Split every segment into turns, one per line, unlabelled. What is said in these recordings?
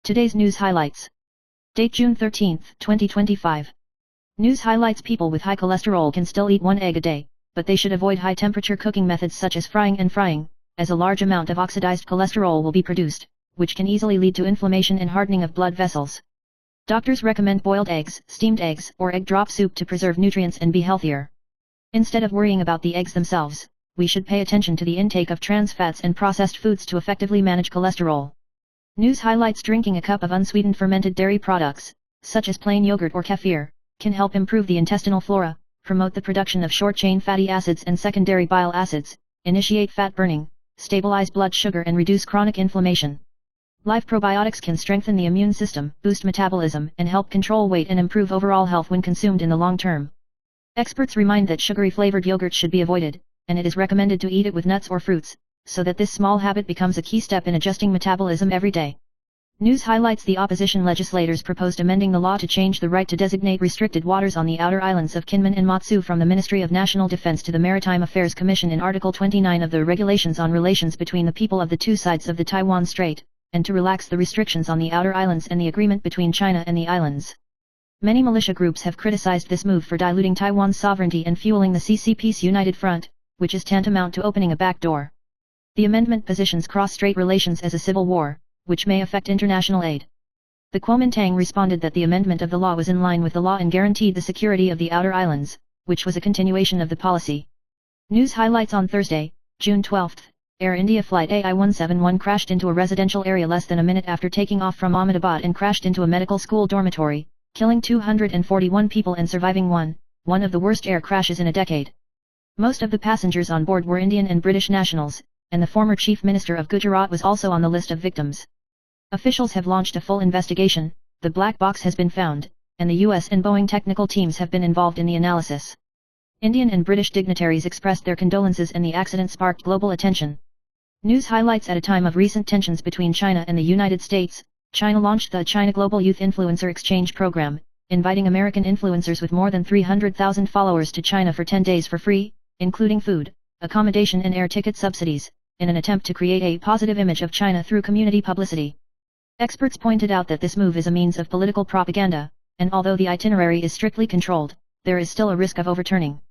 Today's news highlights. Date June 13, 2025. News highlights: people with high cholesterol can still eat one egg a day, but they should avoid high temperature cooking methods such as frying and frying, as a large amount of oxidized cholesterol will be produced, which can easily lead to inflammation and hardening of blood vessels. Doctors recommend boiled eggs, steamed eggs, or egg drop soup to preserve nutrients and be healthier. Instead of worrying about the eggs themselves, we should pay attention to the intake of trans fats and processed foods to effectively manage cholesterol. News highlights: drinking a cup of unsweetened fermented dairy products, such as plain yogurt or kefir, can help improve the intestinal flora, promote the production of short-chain fatty acids and secondary bile acids, initiate fat burning, stabilize blood sugar and reduce chronic inflammation. Live probiotics can strengthen the immune system, boost metabolism, and help control weight and improve overall health when consumed in the long term. Experts remind that sugary flavored yogurt should be avoided, and it is recommended to eat it with nuts or fruits, so that this small habit becomes a key step in adjusting metabolism every day. News highlights: the opposition legislators proposed amending the law to change the right to designate restricted waters on the outer islands of Kinmen and Matsu from the Ministry of National Defense to the Maritime Affairs Commission in Article 29 of the Regulations on Relations between the People of the Two Sides of the Taiwan Strait, and to relax the restrictions on the outer islands and the agreement between China and the islands. Many militia groups have criticized this move for diluting Taiwan's sovereignty and fueling the CCP's United Front, which is tantamount to opening a back door. The amendment positions cross-strait relations as a civil war, which may affect international aid. The Kuomintang responded that the amendment of the law was in line with the law and guaranteed the security of the outer islands, which was a continuation of the policy. News highlights: on Thursday, June 12, Air India flight AI-171 crashed into a residential area less than a minute after taking off from Ahmedabad and crashed into a medical school dormitory, killing 241 people and surviving one of the worst air crashes in a decade. Most of the passengers on board were Indian and British nationals, and the former Chief Minister of Gujarat was also on the list of victims. Officials have launched a full investigation, the black box has been found, and the US and Boeing technical teams have been involved in the analysis. Indian and British dignitaries expressed their condolences and the accident sparked global attention. News highlights: at a time of recent tensions between China and the United States, China launched the China Global Youth Influencer Exchange Program, inviting American influencers with more than 300,000 followers to China for 10 days for free, including food, accommodation and air ticket subsidies, in an attempt to create a positive image of China through community publicity. Experts pointed out that this move is a means of political propaganda, and although the itinerary is strictly controlled, there is still a risk of overturning.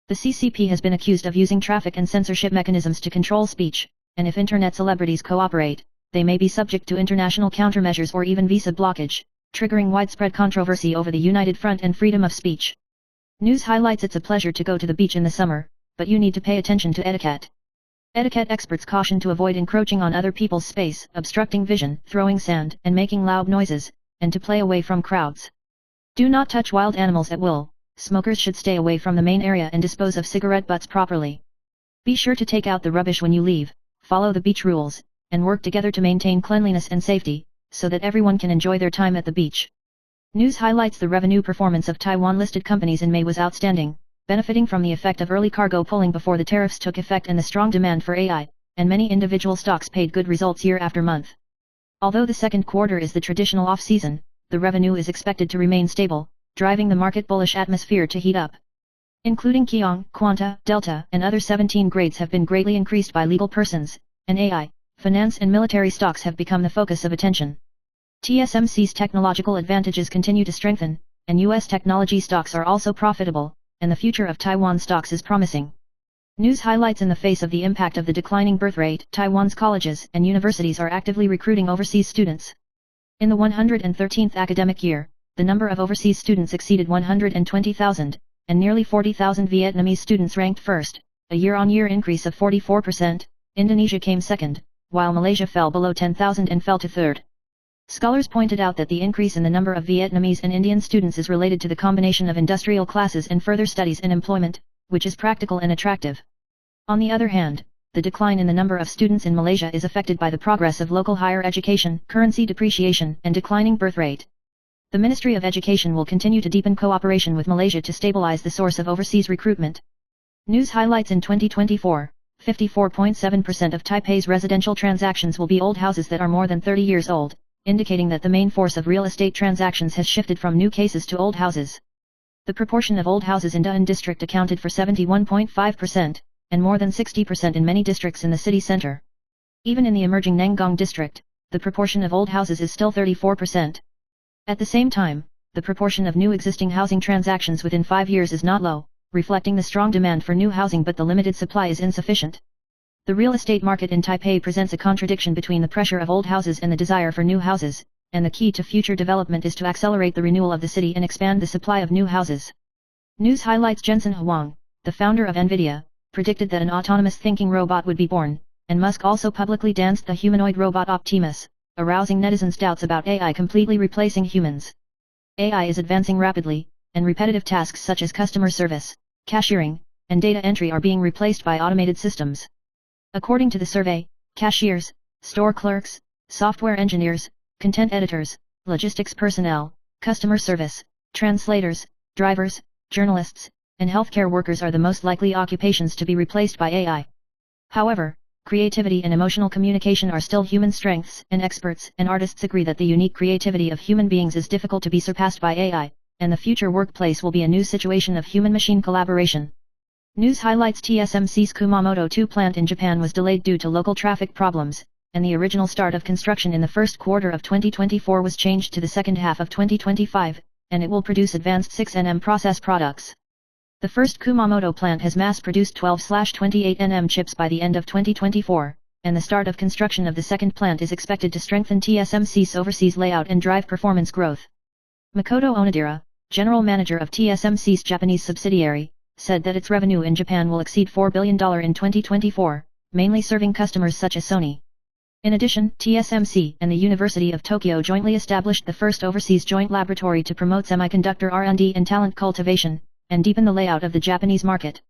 The CCP has been accused of using traffic and censorship mechanisms to control speech, and if internet celebrities cooperate, they may be subject to international countermeasures or even visa blockage, triggering widespread controversy over the United Front and freedom of speech. News highlights: it's a pleasure to go to the beach in the summer, but you need to pay attention to etiquette. Etiquette experts caution to avoid encroaching on other people's space, obstructing vision, throwing sand, and making loud noises, and to play away from crowds. Do not touch wild animals at will. Smokers should stay away from the main area and dispose of cigarette butts properly. Be sure to take out the rubbish when you leave, follow the beach rules, and work together to maintain cleanliness and safety, so that everyone can enjoy their time at the beach. News highlights: the revenue performance of Taiwan-listed companies in May was outstanding, benefiting from the effect of early cargo pulling before the tariffs took effect and the strong demand for AI, and many individual stocks paid good results year after month. Although the second quarter is the traditional off-season, the revenue is expected to remain stable, driving the market bullish atmosphere to heat up. Including Kiong, Quanta, Delta, and other 17 grades have been greatly increased by legal persons, and AI, finance and military stocks have become the focus of attention. TSMC's technological advantages continue to strengthen, and US technology stocks are also profitable, and the future of Taiwan stocks is promising. News highlights: in the face of the impact of the declining birth rate, Taiwan's colleges and universities are actively recruiting overseas students. In the 113th academic year, the number of overseas students exceeded 120,000, and nearly 40,000 Vietnamese students ranked first, a year-on-year increase of 44%. Indonesia came second, while Malaysia fell below 10,000 and fell to third. Scholars pointed out that the increase in the number of Vietnamese and Indian students is related to the combination of industrial classes and further studies and employment, which is practical and attractive. On the other hand, the decline in the number of students in Malaysia is affected by the progress of local higher education, currency depreciation, and declining birth rate. The Ministry of Education will continue to deepen cooperation with Malaysia to stabilize the source of overseas recruitment. News highlights: in 2024, 54.7% of Taipei's residential transactions will be old houses that are more than 30 years old, indicating that the main force of real estate transactions has shifted from new cases to old houses. The proportion of old houses in Da'an district accounted for 71.5%, and more than 60% in many districts in the city center. Even in the emerging Nangang district, the proportion of old houses is still 34%. At the same time, the proportion of new existing housing transactions within 5 years is not low, reflecting the strong demand for new housing but the limited supply is insufficient. The real estate market in Taipei presents a contradiction between the pressure of old houses and the desire for new houses, and the key to future development is to accelerate the renewal of the city and expand the supply of new houses. News highlights Jensen Huang, the founder of NVIDIA, predicted that an autonomous thinking robot would be born, and Musk also publicly danced the humanoid robot Optimus, arousing netizens' doubts about AI completely replacing humans. AI is advancing rapidly, and repetitive tasks such as customer service, cashiering, and data entry are being replaced by automated systems. According to the survey, cashiers, store clerks, software engineers, content editors, logistics personnel, customer service, translators, drivers, journalists, and healthcare workers are the most likely occupations to be replaced by AI. However, creativity and emotional communication are still human strengths, and experts and artists agree that the unique creativity of human beings is difficult to be surpassed by AI, and the future workplace will be a new situation of human-machine collaboration. News highlights TSMC's Kumamoto 2 plant in Japan was delayed due to local traffic problems, and the original start of construction in the first quarter of 2024 was changed to the second half of 2025, and it will produce advanced 6nm process products. The first Kumamoto plant has mass-produced 12/28nm chips by the end of 2024, and the start of construction of the second plant is expected to strengthen TSMC's overseas layout and drive performance growth. Makoto Onodera, general manager of TSMC's Japanese subsidiary, said that its revenue in Japan will exceed $4 billion in 2024, mainly serving customers such as Sony. In addition, TSMC and the University of Tokyo jointly established the first overseas joint laboratory to promote semiconductor R&D and talent cultivation, and deepen the layout of the Japanese market.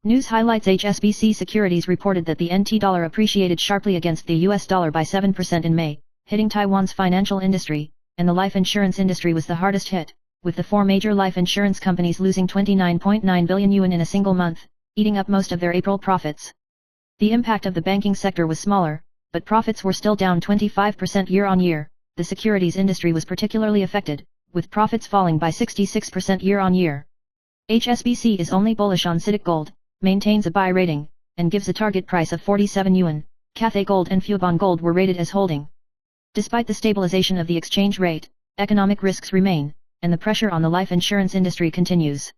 News highlights HSBC Securities reported that the NT dollar appreciated sharply against the US dollar by 7% in May, hitting Taiwan's financial industry, and the life insurance industry was the hardest hit, with the 4 major life insurance companies losing 29.9 billion yuan in a single month, eating up most of their April profits. The impact of the banking sector was smaller, but profits were still down 25% year-on-year. The securities industry was particularly affected, with profits falling by 66% year-on-year. HSBC is only bullish on CITIC Gold, maintains a buy rating, and gives a target price of 47 yuan. Cathay Gold and Fubon Gold were rated as holding. Despite the stabilization of the exchange rate, economic risks remain, and the pressure on the life insurance industry continues.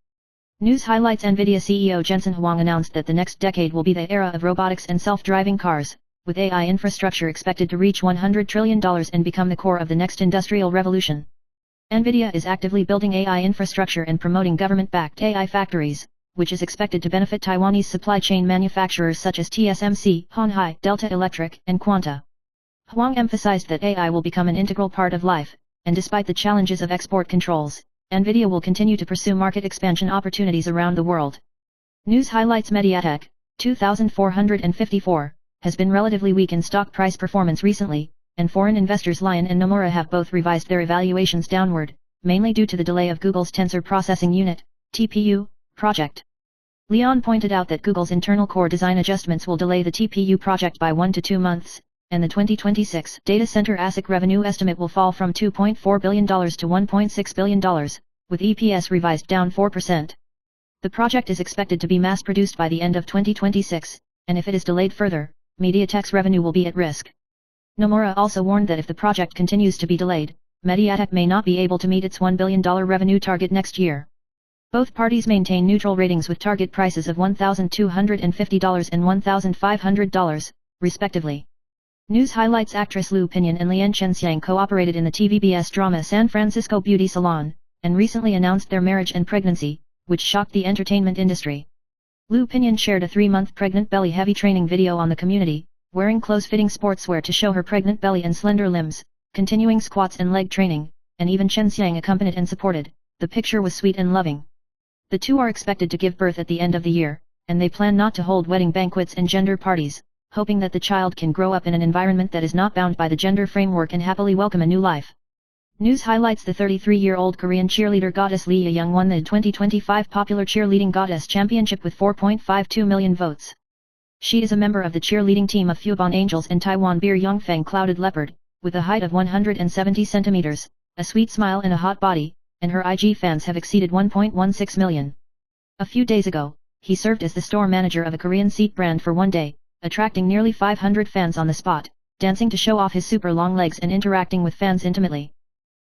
News highlights NVIDIA CEO Jensen Huang announced that the next decade will be the era of robotics and self-driving cars, with AI infrastructure expected to reach $100 trillion and become the core of the next industrial revolution. NVIDIA is actively building AI infrastructure and promoting government-backed AI factories, which is expected to benefit Taiwanese supply chain manufacturers such as TSMC, Honhai, Delta Electric, and Quanta. Huang emphasized that AI will become an integral part of life, and despite the challenges of export controls, NVIDIA will continue to pursue market expansion opportunities around the world. News highlights MediaTek, 2454, has been relatively weak in stock price performance recently, and foreign investors Lion and Nomura have both revised their evaluations downward, mainly due to the delay of Google's Tensor Processing Unit, TPU, project. Leon pointed out that Google's internal core design adjustments will delay the TPU project by 1 to 2 months, and the 2026 data center ASIC revenue estimate will fall from $2.4 billion to $1.6 billion, with EPS revised down 4%. The project is expected to be mass-produced by the end of 2026, and if it is delayed further, MediaTek's revenue will be at risk. Nomura also warned that if the project continues to be delayed, MediaTek may not be able to meet its $1 billion revenue target next year. Both parties maintain neutral ratings with target prices of $1,250 and $1,500, respectively. News highlights actress Lu Pinyin and Lian Chenxiang cooperated in the TVBS drama San Francisco Beauty Salon, and recently announced their marriage and pregnancy, which shocked the entertainment industry. Lu Pinyin shared a 3-month pregnant belly heavy training video on the community, wearing close-fitting sportswear to show her pregnant belly and slender limbs, continuing squats and leg training, and even Chenxiang accompanied and supported. The picture was sweet and loving. The two are expected to give birth at the end of the year, and they plan not to hold wedding banquets and gender parties, hoping that the child can grow up in an environment that is not bound by the gender framework and happily welcome a new life. News highlights the 33-year-old Korean cheerleader goddess Lee Ye-young won the 2025 Popular Cheerleading Goddess Championship with 4.52 million votes. She is a member of the cheerleading team of Fubon Angels and Taiwan Bir Yongfeng Clouded Leopard, with a height of 170 centimeters, a sweet smile and a hot body, and her IG fans have exceeded 1.16 million. A few days ago, he served as the store manager of a Korean seat brand for one day, attracting nearly 500 fans on the spot, dancing to show off his super long legs and interacting with fans intimately.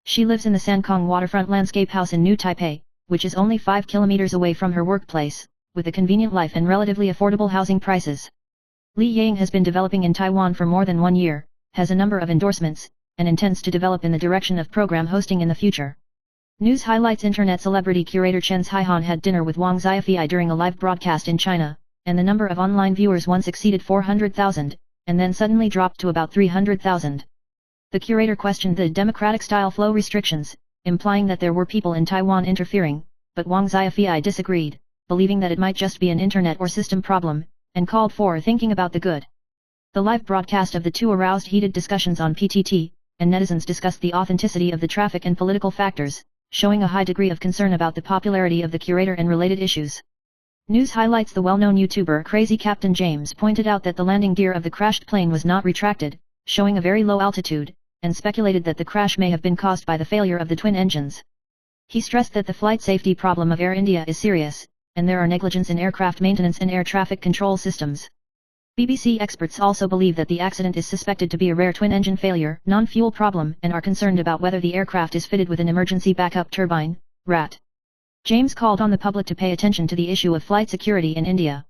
She lives in the Sankong waterfront landscape house in New Taipei, which is only 5 kilometers away from her workplace, with a convenient life and relatively affordable housing prices. Li Yang has been developing in Taiwan for more than 1 year, has a number of endorsements, and intends to develop in the direction of program hosting in the future. News highlights internet celebrity curator Chen Zhihan had dinner with Wang Xiaofei during a live broadcast in China, and the number of online viewers once exceeded 400,000, and then suddenly dropped to about 300,000. The curator questioned the democratic-style flow restrictions, implying that there were people in Taiwan interfering, but Wang Xiaofei disagreed, believing that it might just be an internet or system problem, and called for thinking about the good. The live broadcast of the two aroused heated discussions on PTT, and netizens discussed the authenticity of the traffic and political factors, showing a high degree of concern about the popularity of the curator and related issues. News highlights the well-known YouTuber Crazy Captain James pointed out that the landing gear of the crashed plane was not retracted, showing a very low altitude, and speculated that the crash may have been caused by the failure of the twin engines. He stressed that the flight safety problem of Air India is serious, and there are negligence in aircraft maintenance and air traffic control systems. BBC experts also believe that the accident is suspected to be a rare twin-engine failure, non-fuel problem, and are concerned about whether the aircraft is fitted with an emergency backup turbine, RAT. James called on the public to pay attention to the issue of flight security in India.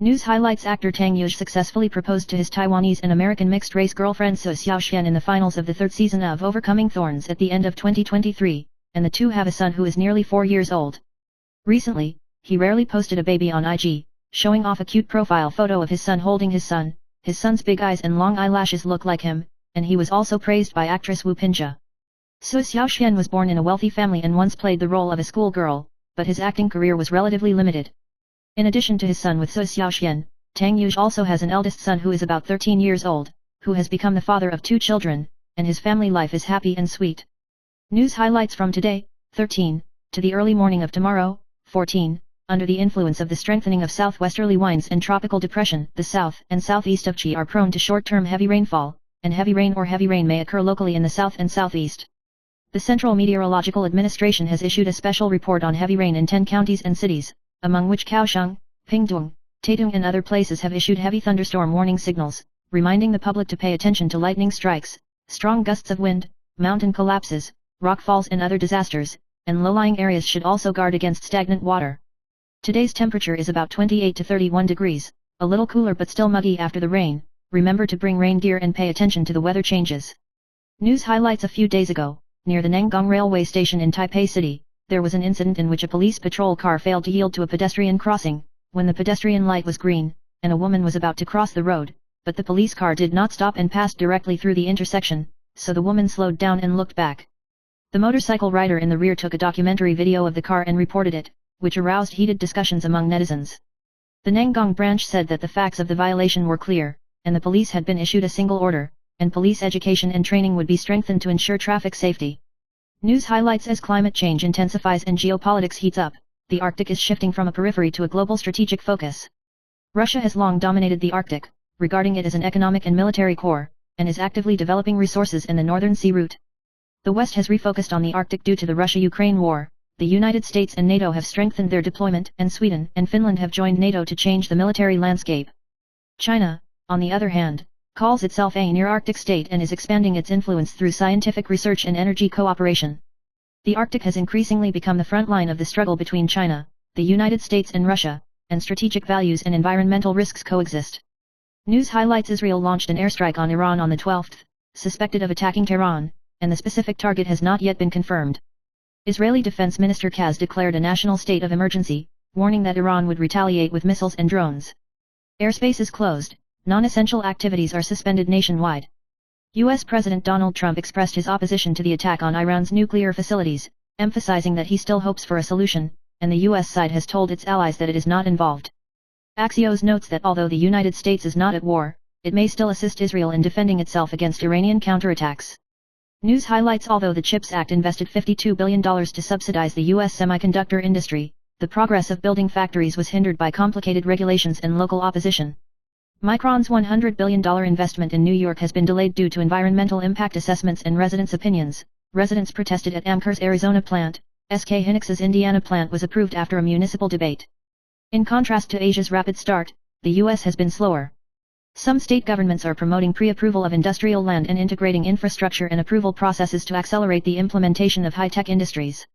News highlights actor Tang Yuge successfully proposed to his Taiwanese and American mixed-race girlfriend Su Xiaoxian in the finals of the third season of Overcoming Thorns at the end of 2023, and the two have a son who is nearly 4 years old. Recently, he rarely posted a baby on IG, showing off a cute profile photo of his son holding his son. His son's big eyes and long eyelashes look like him, and he was also praised by actress Wu Pinjia. Su Xiaoxian was born in a wealthy family and once played the role of a schoolgirl, but his acting career was relatively limited. In addition to his son with Su Xiaoxian, Tang Yuge also has an eldest son who is about 13 years old, who has become the father of 2 children, and his family life is happy and sweet. News highlights from today, 13, to the early morning of tomorrow, 14, under the influence of the strengthening of southwesterly winds and tropical depression, the south and southeast of Chi are prone to short-term heavy rainfall, and heavy rain or heavy rain may occur locally in the south and southeast. The Central Meteorological Administration has issued a special report on heavy rain in 10 counties and cities, among which Kaohsiung, Pingtung, Taitung and other places have issued heavy thunderstorm warning signals, reminding the public to pay attention to lightning strikes, strong gusts of wind, mountain collapses, rock falls and other disasters, and low-lying areas should also guard against stagnant water. Today's temperature is about 28 to 31 degrees, a little cooler but still muggy after the rain. Remember to bring rain gear and pay attention to the weather changes. News highlights: a few days ago, near the Nangang railway station in Taipei City, there was an incident in which a police patrol car failed to yield to a pedestrian crossing, when the pedestrian light was green, and a woman was about to cross the road, but the police car did not stop and passed directly through the intersection, so the woman slowed down and looked back. The motorcycle rider in the rear took a documentary video of the car and reported it, which aroused heated discussions among netizens. The Nangang branch said that the facts of the violation were clear, and the police had been issued a single order, and police education and training would be strengthened to ensure traffic safety. News highlights: as climate change intensifies and geopolitics heats up, the Arctic is shifting from a periphery to a global strategic focus. Russia has long dominated the Arctic, regarding it as an economic and military core, and is actively developing resources in the Northern Sea route. The West has refocused on the Arctic due to the Russia-Ukraine war. The United States and NATO have strengthened their deployment, and Sweden and Finland have joined NATO to change the military landscape. China, on the other hand, calls itself a near-Arctic state and is expanding its influence through scientific research and energy cooperation. The Arctic has increasingly become the front line of the struggle between China, the United States and Russia, and strategic values and environmental risks coexist. News highlights: Israel launched an airstrike on Iran on the 12th, suspected of attacking Tehran, and the specific target has not yet been confirmed. Israeli Defense Minister Kaz declared a national state of emergency, warning that Iran would retaliate with missiles and drones. Airspace is closed, non-essential activities are suspended nationwide. U.S. President Donald Trump expressed his opposition to the attack on Iran's nuclear facilities, emphasizing that he still hopes for a solution, and the U.S. side has told its allies that it is not involved. Axios notes that although the United States is not at war, it may still assist Israel in defending itself against Iranian counterattacks. News highlights: although the CHIPS Act invested $52 billion to subsidize the U.S. semiconductor industry, the progress of building factories was hindered by complicated regulations and local opposition. Micron's $100 billion investment in New York has been delayed due to environmental impact assessments and residents' opinions. Residents protested at Amcor's Arizona plant. SK Hynix's Indiana plant was approved after a municipal debate. In contrast to Asia's rapid start, the U.S. has been slower. Some state governments are promoting pre-approval of industrial land and integrating infrastructure and approval processes to accelerate the implementation of high-tech industries.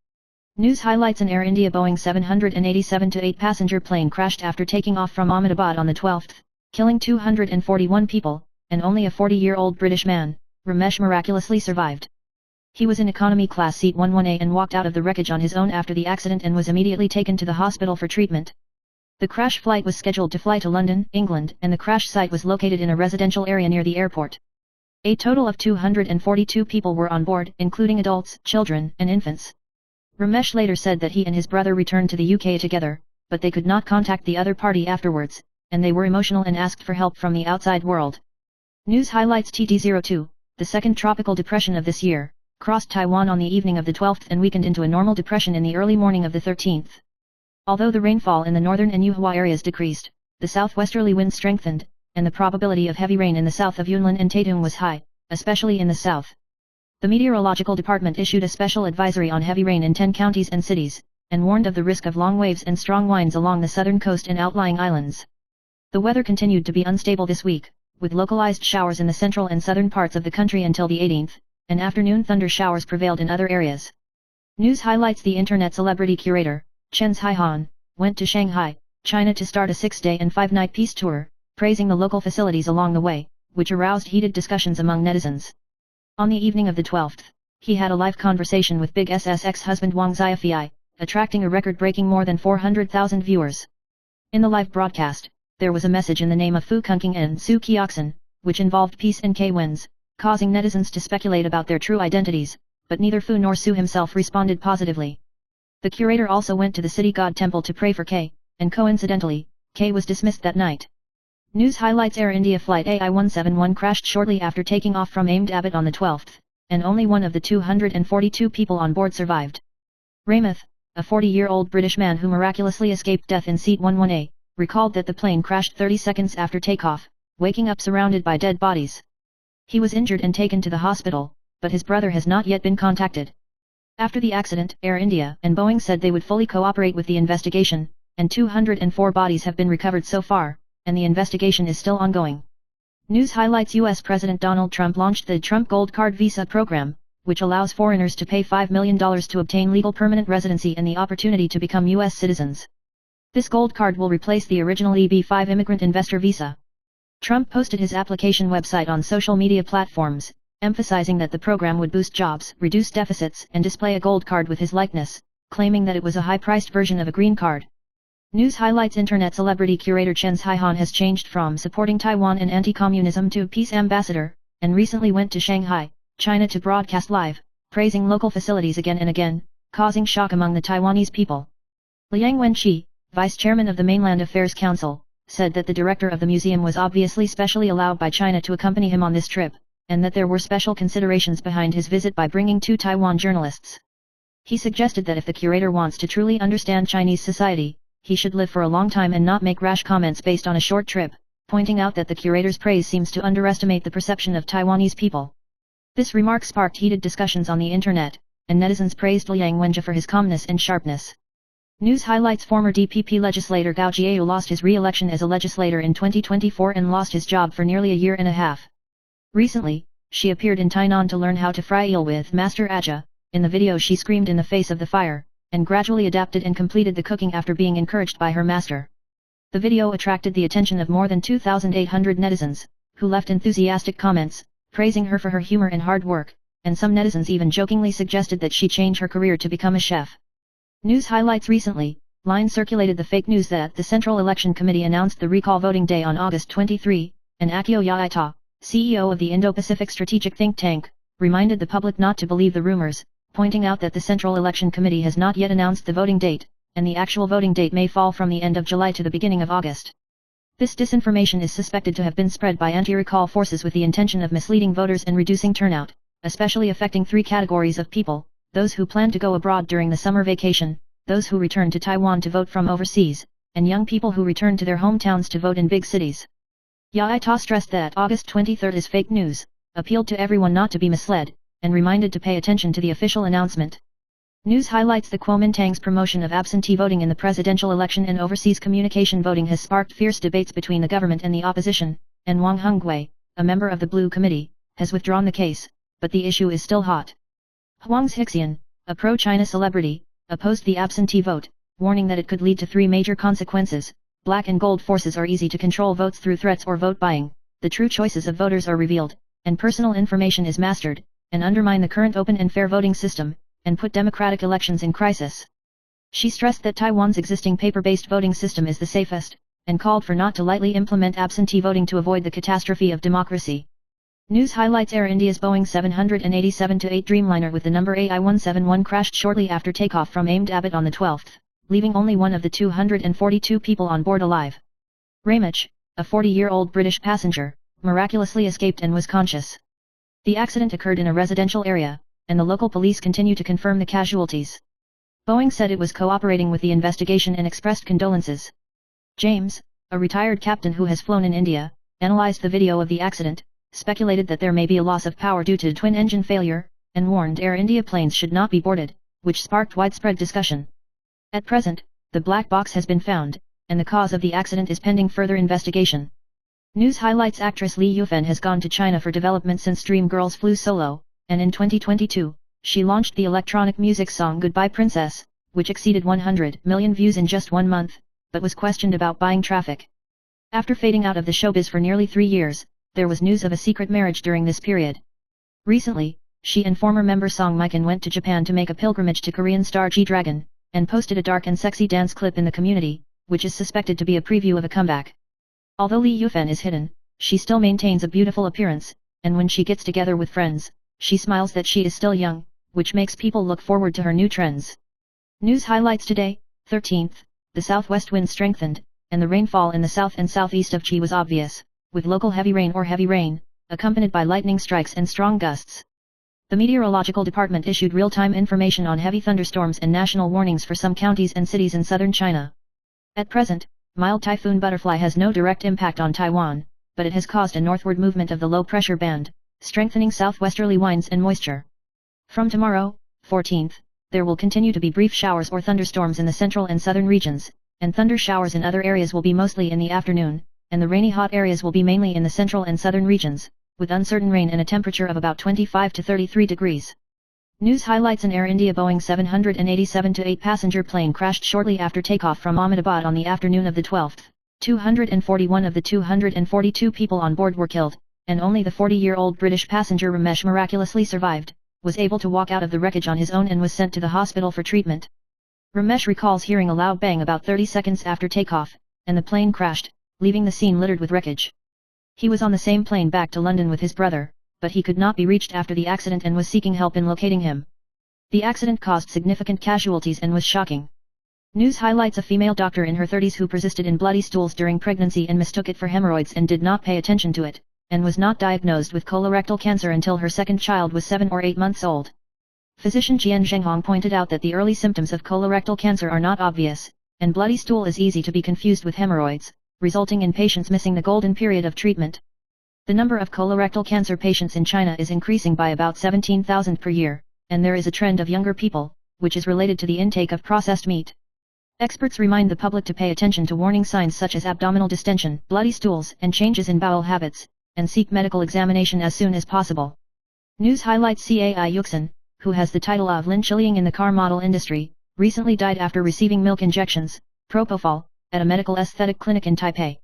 News highlights: an Air India Boeing 787-8 passenger plane crashed after taking off from Ahmedabad on the 12th, killing 241 people, and only a 40-year-old British man, Ramesh, miraculously survived. He was in economy class seat 11A and walked out of the wreckage on his own after the accident and was immediately taken to the hospital for treatment. The crash flight was scheduled to fly to London, England, and the crash site was located in a residential area near the airport. A total of 242 people were on board, including adults, children, and infants. Ramesh later said that he and his brother returned to the UK together, but they could not contact the other party afterwards, and they were emotional and asked for help from the outside world. News highlights: TD02, the second tropical depression of this year, crossed Taiwan on the evening of the 12th and weakened into a normal depression in the early morning of the 13th. Although the rainfall in the northern and Yuhua areas decreased, the southwesterly wind strengthened, and the probability of heavy rain in the south of Yunlin and Taitung was high, especially in the south. The Meteorological Department issued a special advisory on heavy rain in 10 counties and cities, and warned of the risk of long waves and strong winds along the southern coast and outlying islands. The weather continued to be unstable this week, with localized showers in the central and southern parts of the country until the 18th, and afternoon thunder showers prevailed in other areas. News highlights: the internet celebrity curator, Chen Zhihan, went to Shanghai, China to start a 6-day and 5-night peace tour, praising the local facilities along the way, which aroused heated discussions among netizens. On the evening of the 12th, he had a live conversation with Big S's ex-husband Wang Xiaofei, attracting a record-breaking more than 400,000 viewers. In the live broadcast, there was a message in the name of Fu Kunking and Su Qiaoxin, which involved peace and K-Wens, causing netizens to speculate about their true identities, but neither Fu nor Su himself responded positively. The curator also went to the city god temple to pray for K, and coincidentally, K was dismissed that night. News highlights: Air India flight AI171 crashed shortly after taking off from Ahmedabad on the 12th, and only one of the 242 people on board survived. Raymouth, a 40-year-old British man who miraculously escaped death in seat 11A, recalled that the plane crashed 30 seconds after takeoff, waking up surrounded by dead bodies. He was injured and taken to the hospital, but his brother has not yet been contacted. After the accident, Air India and Boeing said they would fully cooperate with the investigation, and 204 bodies have been recovered so far, and the investigation is still ongoing. News highlights: U.S. President Donald Trump launched the Trump Gold Card Visa program, which allows foreigners to pay $5 million to obtain legal permanent residency and the opportunity to become U.S. citizens. This gold card will replace the original EB-5 immigrant investor visa. Trump posted his application website on social media platforms, emphasizing that the program would boost jobs, reduce deficits, and display a gold card with his likeness, claiming that it was a high-priced version of a green card. News highlights: internet celebrity curator Chen Zhihan has changed from supporting Taiwan and anti-communism to peace ambassador, and recently went to Shanghai, China to broadcast live, praising local facilities again and again, causing shock among the Taiwanese people. Liang Wenqi, vice chairman of the Mainland Affairs Council, said that the director of the museum was obviously specially allowed by China to accompany him on this trip, and that there were special considerations behind his visit by bringing 2 Taiwan journalists. He suggested that if the curator wants to truly understand Chinese society, he should live for a long time and not make rash comments based on a short trip, pointing out that the curator's praise seems to underestimate the perception of Taiwanese people. This remark sparked heated discussions on the internet, and netizens praised Liang Wenqi for his calmness and sharpness. News highlights: former DPP legislator Gao Jiayou lost his re-election as a legislator in 2024 and lost his job for nearly a year and a half. Recently, she appeared in Tainan to learn how to fry eel with Master Aja. In the video she screamed in the face of the fire, and gradually adapted and completed the cooking after being encouraged by her master. The video attracted the attention of more than 2,800 netizens, who left enthusiastic comments, praising her for her humor and hard work, and some netizens even jokingly suggested that she change her career to become a chef. News highlights: recently, Line circulated the fake news that the Central Election Committee announced the recall voting day on August 23, and Akio Yaita, CEO of the Indo-Pacific Strategic Think Tank, reminded the public not to believe the rumors, pointing out that the Central Election Committee has not yet announced the voting date, and the actual voting date may fall from the end of July to the beginning of August. This disinformation is suspected to have been spread by anti-recall forces with the intention of misleading voters and reducing turnout, especially affecting 3 categories of people: those who plan to go abroad during the summer vacation, those who return to Taiwan to vote from overseas, and young people who return to their hometowns to vote in big cities. Yaita stressed that August 23 is fake news, appealed to everyone not to be misled, and reminded to pay attention to the official announcement. News highlights: the Kuomintang's promotion of absentee voting in the presidential election and overseas communication voting has sparked fierce debates between the government and the opposition, and Wang Hongwei, a member of the Blue Committee, has withdrawn the case, but the issue is still hot. Huang Xixian, a pro-China celebrity, opposed the absentee vote, warning that it could lead to three major consequences. Black and gold forces are easy to control votes through threats or vote buying, the true choices of voters are revealed, and personal information is mastered, and undermine the current open and fair voting system, and put democratic elections in crisis. She stressed that Taiwan's existing paper-based voting system is the safest, and called for not to lightly implement absentee voting to avoid the catastrophe of democracy. News highlights: Air India's Boeing 787-8 Dreamliner with the number AI-171 crashed shortly after takeoff from Ahmedabad on the 12th, leaving only one of the 242 people on board alive. Ramich, a 40-year-old British passenger, miraculously escaped and was conscious. The accident occurred in a residential area, and the local police continue to confirm the casualties. Boeing said it was cooperating with the investigation and expressed condolences. James, a retired captain who has flown in India, analyzed the video of the accident, speculated that there may be a loss of power due to twin-engine failure, and warned Air India planes should not be boarded, which sparked widespread discussion. At present, the black box has been found, and the cause of the accident is pending further investigation. News highlights: actress Li Yufan has gone to China for development since Dream Girls flew solo, and in 2022, she launched the electronic music song Goodbye Princess, which exceeded 100 million views in just 1 month, but was questioned about buying traffic. After fading out of the showbiz for nearly 3 years, there was news of a secret marriage during this period. Recently, she and former member Song Mikan went to Japan to make a pilgrimage to Korean star G-Dragon, and posted a dark and sexy dance clip in the community, which is suspected to be a preview of a comeback. Although Li Yufan is hidden, she still maintains a beautiful appearance, and when she gets together with friends, she smiles that she is still young, which makes people look forward to her new trends. News highlights today, 13th, the southwest wind strengthened, and the rainfall in the south and southeast of Chi was obvious, with local heavy rain or heavy rain, accompanied by lightning strikes and strong gusts. The Meteorological Department issued real-time information on heavy thunderstorms and national warnings for some counties and cities in southern China. At present, mild Typhoon Butterfly has no direct impact on Taiwan, but it has caused a northward movement of the low-pressure band, strengthening southwesterly winds and moisture. From tomorrow, 14th, there will continue to be brief showers or thunderstorms in the central and southern regions, and thunder showers in other areas will be mostly in the afternoon, and the rainy hot areas will be mainly in the central and southern regions, with uncertain rain and a temperature of about 25 to 33 degrees. News highlights: an Air India Boeing 787-8 passenger plane crashed shortly after takeoff from Ahmedabad on the afternoon of the 12th. 241 of the 242 people on board were killed, and only the 40-year-old British passenger Ramesh miraculously survived, was able to walk out of the wreckage on his own and was sent to the hospital for treatment. Ramesh recalls hearing a loud bang about 30 seconds after takeoff, and the plane crashed, leaving the scene littered with wreckage. He was on the same plane back to London with his brother, but he could not be reached after the accident and was seeking help in locating him. The accident caused significant casualties and was shocking. News highlights: a female doctor in her 30s who persisted in bloody stools during pregnancy and mistook it for hemorrhoids and did not pay attention to it, and was not diagnosed with colorectal cancer until her second child was 7 or 8 months old. Physician Jian Zhenghong pointed out that the early symptoms of colorectal cancer are not obvious, and bloody stool is easy to be confused with hemorrhoids, resulting in patients missing the golden period of treatment. The number of colorectal cancer patients in China is increasing by about 17,000 per year, and there is a trend of younger people, which is related to the intake of processed meat. Experts remind the public to pay attention to warning signs such as abdominal distension, bloody stools, and changes in bowel habits, and seek medical examination as soon as possible. News highlights: Cai Yuxin, who has the title of Lin Chiliang in the car model industry, recently died after receiving milk injections, propofol, at a medical aesthetic clinic in Taipei.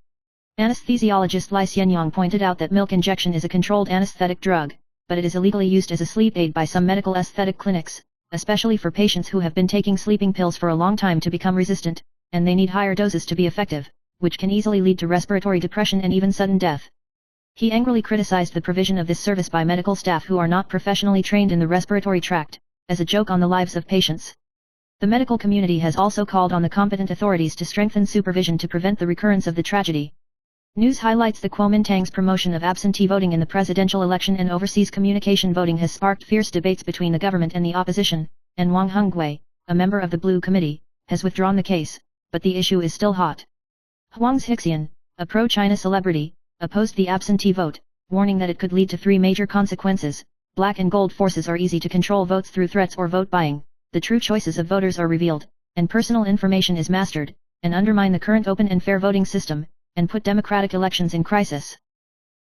Anesthesiologist Li Xianyang pointed out that milk injection is a controlled anesthetic drug, but it is illegally used as a sleep aid by some medical aesthetic clinics, especially for patients who have been taking sleeping pills for a long time to become resistant, and they need higher doses to be effective, which can easily lead to respiratory depression and even sudden death. He angrily criticized the provision of this service by medical staff who are not professionally trained in the respiratory tract, as a joke on the lives of patients. The medical community has also called on the competent authorities to strengthen supervision to prevent the recurrence of the tragedy. News highlights: the Kuomintang's promotion of absentee voting in the presidential election and overseas communication voting has sparked fierce debates between the government and the opposition, and Wang Hongwei, a member of the Blue Committee, has withdrawn the case, but the issue is still hot. Huang Xixian, a pro-China celebrity, opposed the absentee vote, warning that it could lead to 3 major consequences. Black and gold forces are easy to control votes through threats or vote buying, the true choices of voters are revealed, and personal information is mastered, and undermine the current open and fair voting system, and put democratic elections in crisis.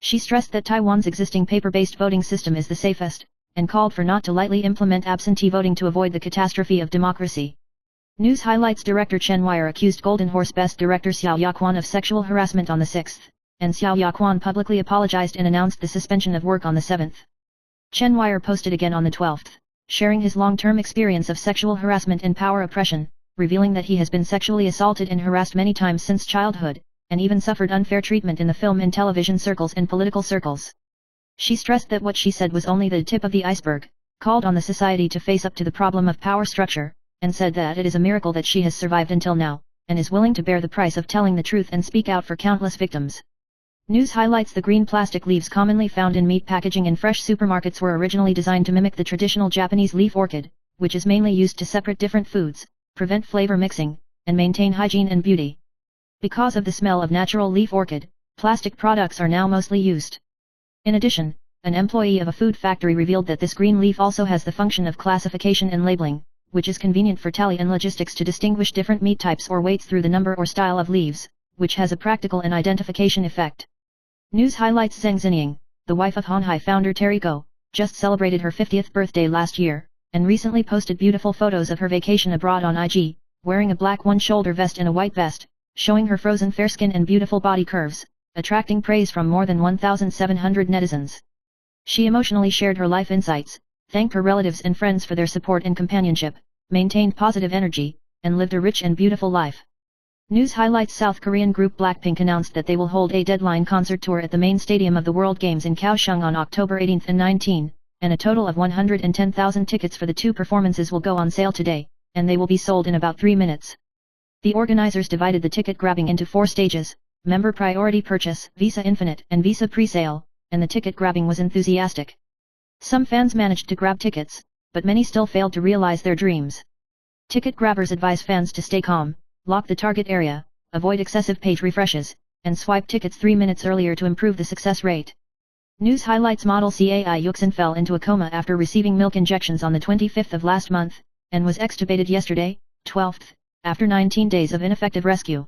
She stressed that Taiwan's existing paper-based voting system is the safest, and called for not to lightly implement absentee voting to avoid the catastrophe of democracy. News Highlights director Chen Weir accused Golden Horse Best director Xiao Yaquan of sexual harassment on the 6th, and Xiao Yaquan publicly apologized and announced the suspension of work on the 7th. Chen Weir posted again on the 12th, sharing his long-term experience of sexual harassment and power oppression, revealing that he has been sexually assaulted and harassed many times since childhood, and even suffered unfair treatment in the film and television circles and political circles. She stressed that what she said was only the tip of the iceberg, called on the society to face up to the problem of power structure, and said that it is a miracle that she has survived until now, and is willing to bear the price of telling the truth and speak out for countless victims. News Highlights the green plastic leaves commonly found in meat packaging in fresh supermarkets were originally designed to mimic the traditional Japanese leaf orchid, which is mainly used to separate different foods, prevent flavor mixing, and maintain hygiene and beauty. Because of the smell of natural leaf orchid, plastic products are now mostly used. In addition, an employee of a food factory revealed that this green leaf also has the function of classification and labeling, which is convenient for tally and logistics to distinguish different meat types or weights through the number or style of leaves, which has a practical and identification effect. News Highlights Zheng Zinying, the wife of Honhai founder Terry Gou, just celebrated her 50th birthday last year, and recently posted beautiful photos of her vacation abroad on IG, wearing a black one-shoulder vest and a white vest, showing her frozen fair skin and beautiful body curves, attracting praise from more than 1,700 netizens. She emotionally shared her life insights, thanked her relatives and friends for their support and companionship, maintained positive energy, and lived a rich and beautiful life. News Highlights South Korean group Blackpink announced that they will hold a deadline concert tour at the main stadium of the World Games in Kaohsiung on October 18 and 19, and a total of 110,000 tickets for the two performances will go on sale today, and they will be sold in about 3 minutes. The organizers divided the ticket grabbing into 4 stages: Member Priority Purchase, Visa Infinite, and Visa Presale, and the ticket grabbing was enthusiastic. Some fans managed to grab tickets, but many still failed to realize their dreams. Ticket grabbers advise fans to stay calm, lock the target area, avoid excessive page refreshes, and swipe tickets 3 minutes earlier to improve the success rate. News Highlights model Cai Yuxin fell into a coma after receiving milk injections on the 25th of last month, and was extubated yesterday, 12th, after 19 days of ineffective rescue.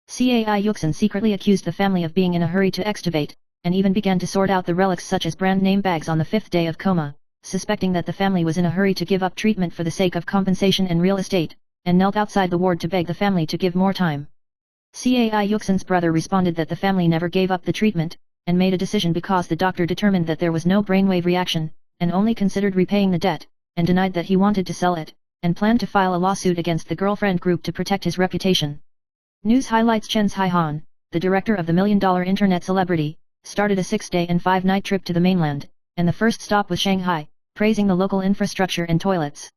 Cai Yuxin secretly accused the family of being in a hurry to extubate, and even began to sort out the relics such as brand name bags on the 5th day of coma, suspecting that the family was in a hurry to give up treatment for the sake of compensation and real estate, and knelt outside the ward to beg the family to give more time. Cai Yuxin's brother responded that the family never gave up the treatment, and made a decision because the doctor determined that there was no brainwave reaction, and only considered repaying the debt, and denied that he wanted to sell it, and planned to file a lawsuit against the girlfriend group to protect his reputation. News Highlights Chen Haihan, the director of the $1 Million Internet Celebrity, started a 6-day and 5-night trip to the mainland, and the first stop was Shanghai, praising the local infrastructure and toilets.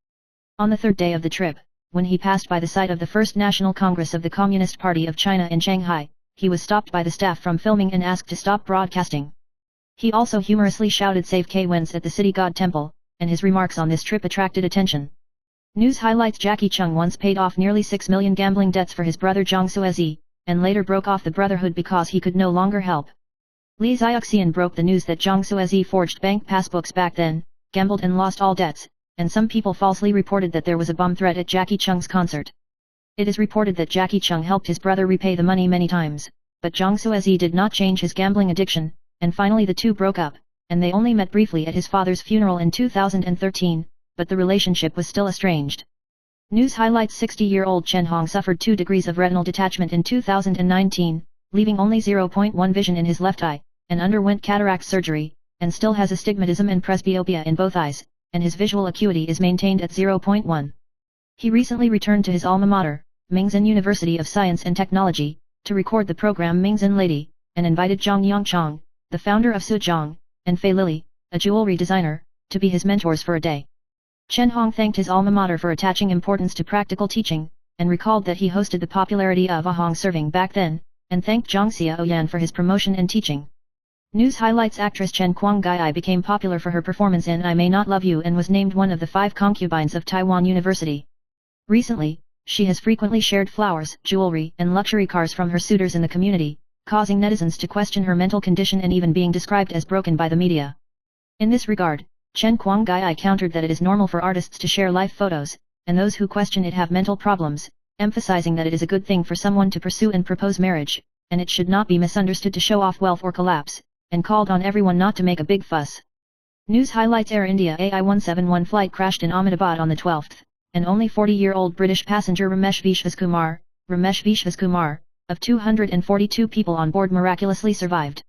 On the 3rd day of the trip, when he passed by the site of the First National Congress of the Communist Party of China in Shanghai, he was stopped by the staff from filming and asked to stop broadcasting. He also humorously shouted "Save K-Wens" at the city god temple, and his remarks on this trip attracted attention. News Highlights Jackie Chung once paid off nearly 6 million gambling debts for his brother Zhang Suezi, and later broke off the brotherhood because he could no longer help. Lee Xiaoxian broke the news that Zhang Suezi forged bank passbooks back then, gambled and lost all debts, and some people falsely reported that there was a bomb threat at Jackie Chung's concert. It is reported that Jackie Chung helped his brother repay the money many times, but Zhang Suezi did not change his gambling addiction, and finally the two broke up, and they only met briefly at his father's funeral in 2013, but the relationship was still estranged. News Highlights 60-year-old Chen Hong suffered 2 degrees of retinal detachment in 2019, leaving only 0.1 vision in his left eye, and underwent cataract surgery, and still has astigmatism and presbyopia in both eyes, and his visual acuity is maintained at 0.1. He recently returned to his alma mater, Mingzhen University of Science and Technology, to record the program Mingzhen Lady, and invited Zhang Yongchang, the founder of Suzhong, and Fei Lili, a jewelry designer, to be his mentors for a day. Chen Hong thanked his alma mater for attaching importance to practical teaching, and recalled that he hosted the popularity of Ahong serving back then, and thanked Zhang Xiaoyan for his promotion and teaching. News Highlights actress Chen Guanggai became popular for her performance in I May Not Love You and was named one of the 5 concubines of Taiwan University. Recently, she has frequently shared flowers, jewelry, and luxury cars from her suitors in the community, causing netizens to question her mental condition and even being described as broken by the media. In this regard, Chen Guanggai countered that it is normal for artists to share life photos, and those who question it have mental problems, emphasizing that it is a good thing for someone to pursue and propose marriage, and it should not be misunderstood to show off wealth or collapse, and called on everyone not to make a big fuss. News highlights: Air India AI-171 flight crashed in Ahmedabad on the 12th, and only 40-year-old British passenger Ramesh Vishwaskumar, of 242 people on board miraculously survived.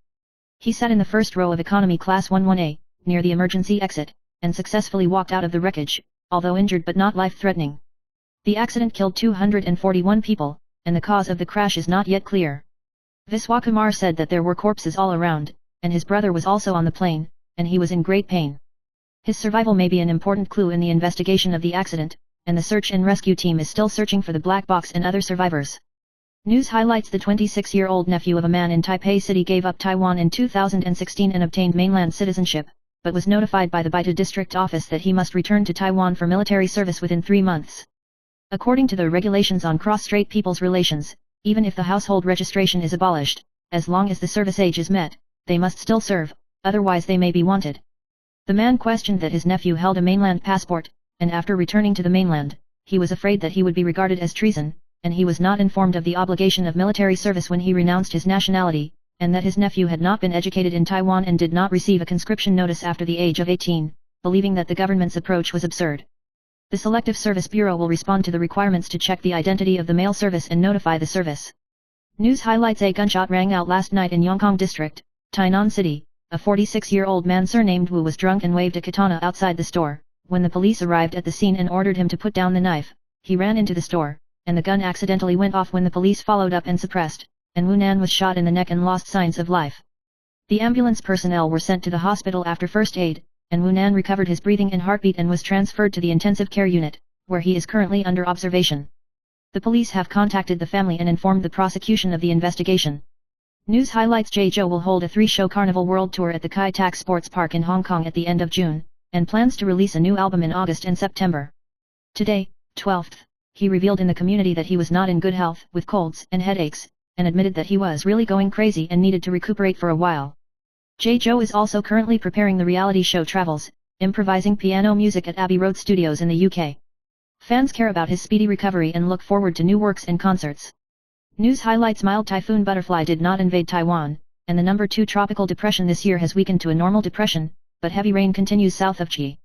He sat in the first row of economy class 11A, near the emergency exit, and successfully walked out of the wreckage, although injured but not life-threatening. The accident killed 241 people, and the cause of the crash is not yet clear. Vishwakumar said that there were corpses all around, and his brother was also on the plane, and he was in great pain. His survival may be an important clue in the investigation of the accident, and the search and rescue team is still searching for the black box and other survivors. News highlights: the 26-year-old nephew of a man in Taipei City gave up Taiwan in 2016 and obtained mainland citizenship, but was notified by the Baita district office that he must return to Taiwan for military service within 3 months. According to the regulations on cross-strait people's relations, even if the household registration is abolished, as long as the service age is met, they must still serve, otherwise they may be wanted. The man questioned that his nephew held a mainland passport, and after returning to the mainland, he was afraid that he would be regarded as treason, and he was not informed of the obligation of military service when he renounced his nationality, and that his nephew had not been educated in Taiwan and did not receive a conscription notice after the age of 18, believing that the government's approach was absurd. The Selective Service Bureau will respond to the requirements to check the identity of the male service and notify the service. News highlights: a gunshot rang out last night in Yongkang District, Tainan City. A 46-year-old man surnamed Wu was drunk and waved a katana outside the store. When the police arrived at the scene and ordered him to put down the knife, he ran into the store, and the gun accidentally went off when the police followed up and suppressed, and Wu Nan was shot in the neck and lost signs of life. The ambulance personnel were sent to the hospital after first aid, and Wu Nan recovered his breathing and heartbeat and was transferred to the intensive care unit, where he is currently under observation. The police have contacted the family and informed the prosecution of the investigation. News highlights: J-Jo will hold a 3-show Carnival World Tour at the Kai Tak Sports Park in Hong Kong at the end of June, and plans to release a new album in August and September. Today, 12th, he revealed in the community that he was not in good health, with colds and headaches, and admitted that he was really going crazy and needed to recuperate for a while. J-Jo is also currently preparing the reality show Travels, improvising piano music at Abbey Road Studios in the UK. Fans care about his speedy recovery and look forward to new works and concerts. News highlights: mild typhoon Butterfly did not invade Taiwan, and the number 2 tropical depression this year has weakened to a normal depression, but heavy rain continues south of Chi.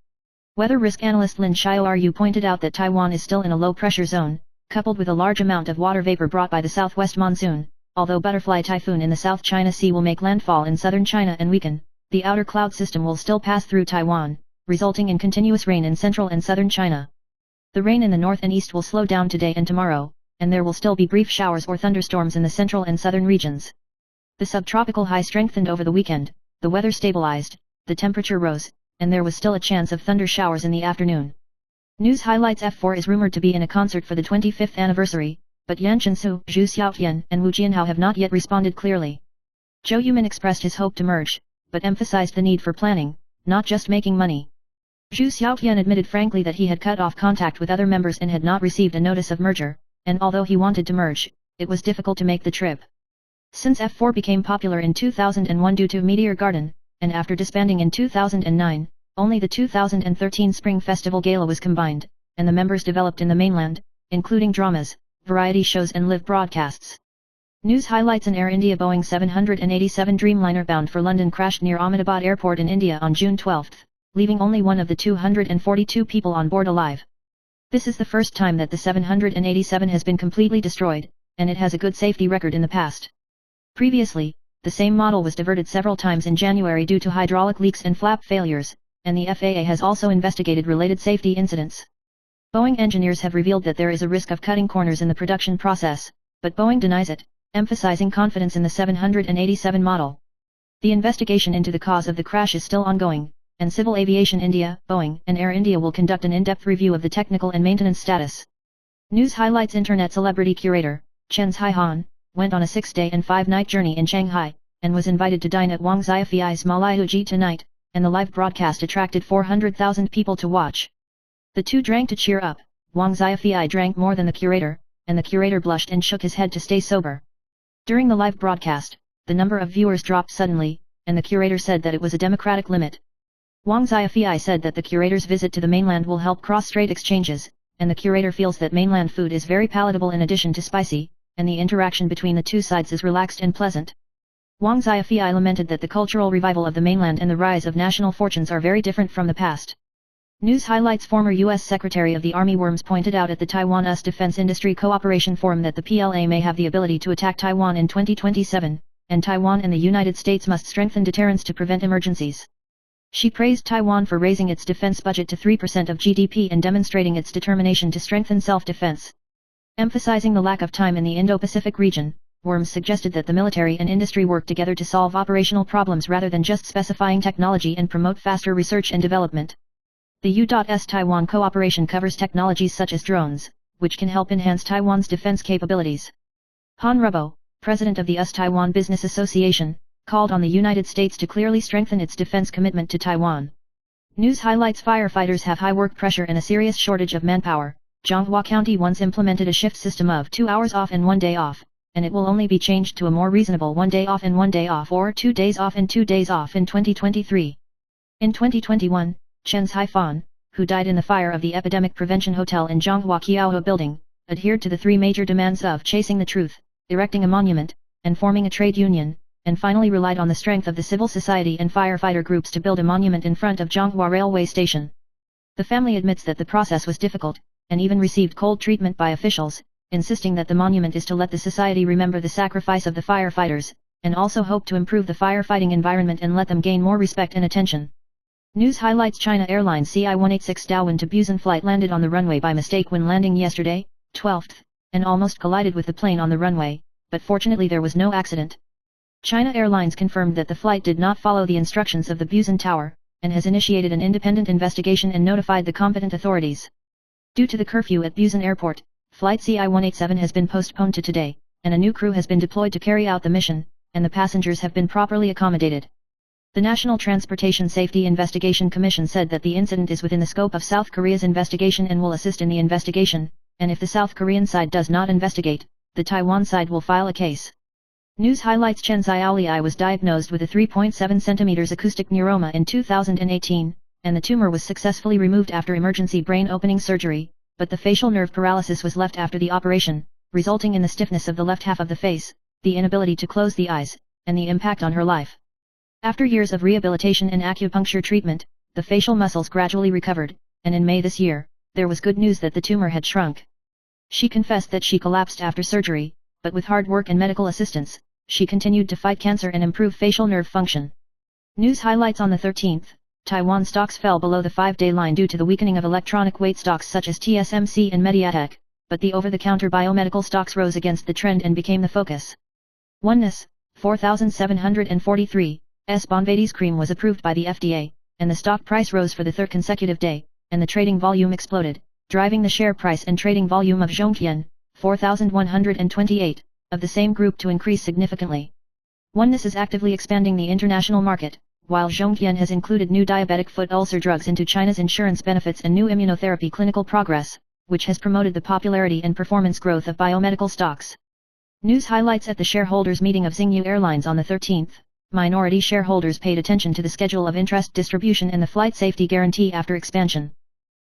Weather risk analyst Lin Xiaoru pointed out that Taiwan is still in a low-pressure zone, coupled with a large amount of water vapor brought by the southwest monsoon. Although Butterfly Typhoon in the South China Sea will make landfall in southern China and weaken, the outer cloud system will still pass through Taiwan, resulting in continuous rain in central and southern China. The rain in the north and east will slow down today and tomorrow, and there will still be brief showers or thunderstorms in the central and southern regions. The subtropical high strengthened over the weekend, the weather stabilized, the temperature rose, and there was still a chance of thunder showers in the afternoon. News highlights: F4 is rumored to be in a concert for the 25th anniversary, but Yan Chensu, Zhu Xiaotian and Wu Jianhao have not yet responded clearly. Zhou Yumin expressed his hope to merge, but emphasized the need for planning, not just making money. Zhu Xiaotian admitted frankly that he had cut off contact with other members and had not received a notice of merger, and although he wanted to merge, it was difficult to make the trip. Since F4 became popular in 2001 due to Meteor Garden, and after disbanding in 2009, only the 2013 Spring Festival Gala was combined, and the members developed in the mainland, including dramas, variety shows and live broadcasts. News highlights: an Air India Boeing 787 Dreamliner bound for London crashed near Ahmedabad Airport in India on June 12, leaving only one of the 242 people on board alive. This is the first time that the 787 has been completely destroyed, and it has a good safety record in the past. Previously, the same model was diverted several times in January due to hydraulic leaks and flap failures, and the FAA has also investigated related safety incidents. Boeing engineers have revealed that there is a risk of cutting corners in the production process, but Boeing denies it, emphasizing confidence in the 787 model. The investigation into the cause of the crash is still ongoing, and Civil Aviation India, Boeing, and Air India will conduct an in-depth review of the technical and maintenance status. News highlights: internet celebrity curator, Chen Zaihan, went on a 6-day and 5-night journey in Shanghai, and was invited to dine at Wang Xiaofei's Malayuji tonight, and the live broadcast attracted 400,000 people to watch. The two drank to cheer up. Wang Xiaofei drank more than the curator, and the curator blushed and shook his head to stay sober. During the live broadcast, the number of viewers dropped suddenly, and the curator said that it was a democratic limit. Wang Xiaofei said that the curator's visit to the mainland will help cross-strait exchanges, and the curator feels that mainland food is very palatable in addition to spicy, and the interaction between the two sides is relaxed and pleasant. Wang Xiaofei lamented that the cultural revival of the mainland and the rise of national fortunes are very different from the past. News highlights former U.S. Secretary of the Army Worms pointed out at the Taiwan-US Defense Industry Cooperation Forum that the PLA may have the ability to attack Taiwan in 2027, and Taiwan and the United States must strengthen deterrence to prevent emergencies. She praised Taiwan for raising its defense budget to 3% of GDP and demonstrating its determination to strengthen self-defense. Emphasizing the lack of time in the Indo-Pacific region, Worms suggested that the military and industry work together to solve operational problems rather than just specifying technology and promote faster research and development. The U.S. Taiwan cooperation covers technologies such as drones, which can help enhance Taiwan's defense capabilities. Han Rubo, president of the US-Taiwan Business Association, called on the United States to clearly strengthen its defense commitment to Taiwan. News highlights firefighters have high work pressure and a serious shortage of manpower. Zhonghua County once implemented a shift system of 2 hours off and 1 day off, and it will only be changed to a more reasonable 1 day off and 1 day off or 2 days off and 2 days off in 2023. In 2021, Chen Haifan, who died in the fire of the Epidemic Prevention Hotel in Zhonghua Qiaohe building, adhered to the 3 major demands of chasing the truth, erecting a monument, and forming a trade union, and finally relied on the strength of the civil society and firefighter groups to build a monument in front of Zhonghua Railway Station. The family admits that the process was difficult, and even received cold treatment by officials, insisting that the monument is to let the society remember the sacrifice of the firefighters, and also hope to improve the firefighting environment and let them gain more respect and attention. News highlights China Airlines CI-186 Daewon to Busan flight landed on the runway by mistake when landing yesterday, 12th, and almost collided with the plane on the runway, but fortunately there was no accident. China Airlines confirmed that the flight did not follow the instructions of the Busan Tower, and has initiated an independent investigation and notified the competent authorities. Due to the curfew at Busan Airport, Flight CI-187 has been postponed to today, and a new crew has been deployed to carry out the mission, and the passengers have been properly accommodated. The National Transportation Safety Investigation Commission said that the incident is within the scope of South Korea's investigation and will assist in the investigation, and if the South Korean side does not investigate, the Taiwan side will file a case. News highlights Chen Xiaoli was diagnosed with a 3.7 cm acoustic neuroma in 2018, and the tumor was successfully removed after emergency brain opening surgery, but the facial nerve paralysis was left after the operation, resulting in the stiffness of the left half of the face, the inability to close the eyes, and the impact on her life. After years of rehabilitation and acupuncture treatment, the facial muscles gradually recovered, and in May this year, there was good news that the tumor had shrunk. She confessed that she collapsed after surgery, but with hard work and medical assistance, she continued to fight cancer and improve facial nerve function. News highlights on the 13th. Taiwan stocks fell below the 5-day line due to the weakening of electronic weight stocks such as TSMC and Mediatek, but the over-the-counter biomedical stocks rose against the trend and became the focus. Oneness, 4,743, Bonvades cream was approved by the FDA, and the stock price rose for the 3rd consecutive day, and the trading volume exploded, driving the share price and trading volume of Zhongqian, 4,128, of the same group to increase significantly. Oneness is actively expanding the international market, while Zhongqian has included new diabetic foot ulcer drugs into China's insurance benefits and new immunotherapy clinical progress, which has promoted the popularity and performance growth of biomedical stocks. News highlights at the shareholders meeting of Xingyu Airlines on the 13th. Minority shareholders paid attention to the schedule of interest distribution and the flight safety guarantee after expansion.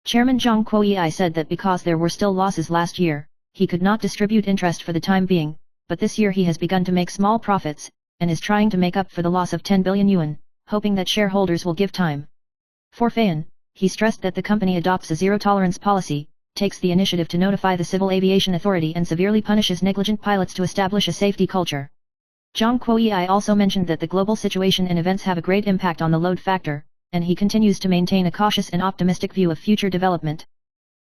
Chairman Zhang Kuoyi said that because there were still losses last year, he could not distribute interest for the time being, but this year he has begun to make small profits, and is trying to make up for the loss of 10 billion yuan. Hoping that shareholders will give time. For Fayan, he stressed that the company adopts a zero-tolerance policy, takes the initiative to notify the Civil Aviation Authority and severely punishes negligent pilots to establish a safety culture. Zhang Kuoyi also mentioned that the global situation and events have a great impact on the load factor, and he continues to maintain a cautious and optimistic view of future development.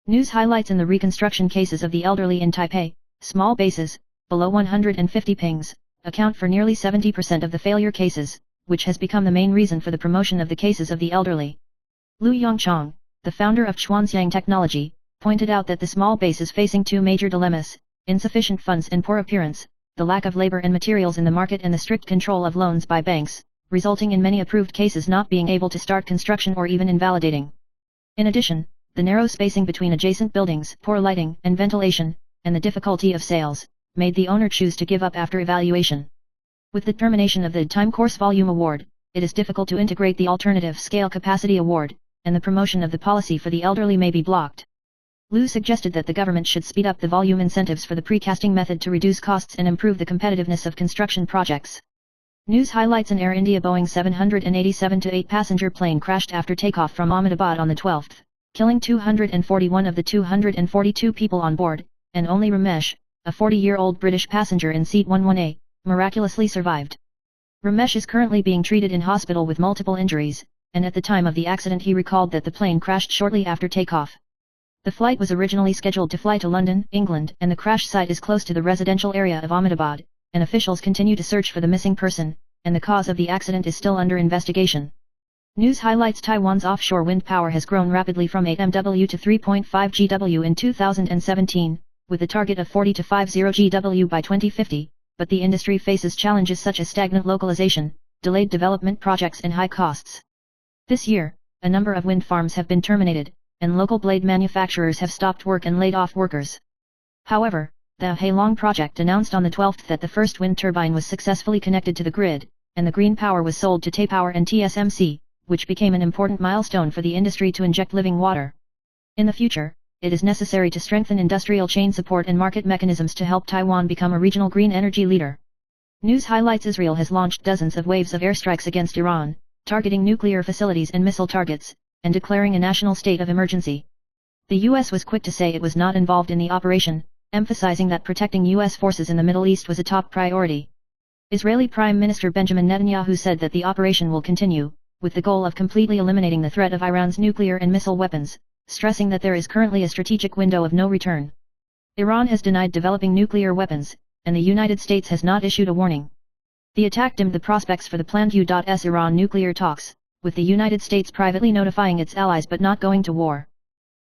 News highlights in the reconstruction cases of the elderly in Taipei, small bases, below 150 pings, account for nearly 70% of the failure cases, which has become the main reason for the promotion of the cases of the elderly. Lu Yongchang, the founder of Chuanxiang Technology, pointed out that the small base is facing 2 major dilemmas: insufficient funds and poor appearance, the lack of labor and materials in the market and the strict control of loans by banks, resulting in many approved cases not being able to start construction or even invalidating. In addition, the narrow spacing between adjacent buildings, poor lighting and ventilation, and the difficulty of sales, made the owner choose to give up after evaluation. With the termination of the Time Course Volume Award, it is difficult to integrate the Alternative Scale Capacity Award, and the promotion of the policy for the elderly may be blocked. Lu suggested that the government should speed up the volume incentives for the precasting method to reduce costs and improve the competitiveness of construction projects. News highlights: an Air India Boeing 787-8 passenger plane crashed after takeoff from Ahmedabad on the 12th, killing 241 of the 242 people on board, and only Ramesh, a 40-year-old British passenger in seat 11A, miraculously survived. Ramesh is currently being treated in hospital with multiple injuries, and at the time of the accident he recalled that the plane crashed shortly after takeoff. The flight was originally scheduled to fly to London, England, and the crash site is close to the residential area of Ahmedabad, and officials continue to search for the missing person, and the cause of the accident is still under investigation. News highlights: Taiwan's offshore wind power has grown rapidly from 8 MW to 3.5 GW in 2017, with a target of 40 to 50 GW by 2050, but the industry faces challenges such as stagnant localization, delayed development projects and high costs. This year, a number of wind farms have been terminated, and local blade manufacturers have stopped work and laid off workers. However, the Heilong project announced on the 12th that the first wind turbine was successfully connected to the grid, and the green power was sold to Taipower and TSMC, which became an important milestone for the industry to inject living water. In the future, it is necessary to strengthen industrial chain support and market mechanisms to help Taiwan become a regional green energy leader. News highlights: Israel has launched dozens of waves of airstrikes against Iran, targeting nuclear facilities and missile targets, and declaring a national state of emergency. The US was quick to say it was not involved in the operation, emphasizing that protecting US forces in the Middle East was a top priority. Israeli Prime Minister Benjamin Netanyahu said that the operation will continue, with the goal of completely eliminating the threat of Iran's nuclear and missile weapons, stressing that there is currently a strategic window of no return. Iran has denied developing nuclear weapons, and the United States has not issued a warning. The attack dimmed the prospects for the planned U.S. Iran nuclear talks, with the United States privately notifying its allies but not going to war.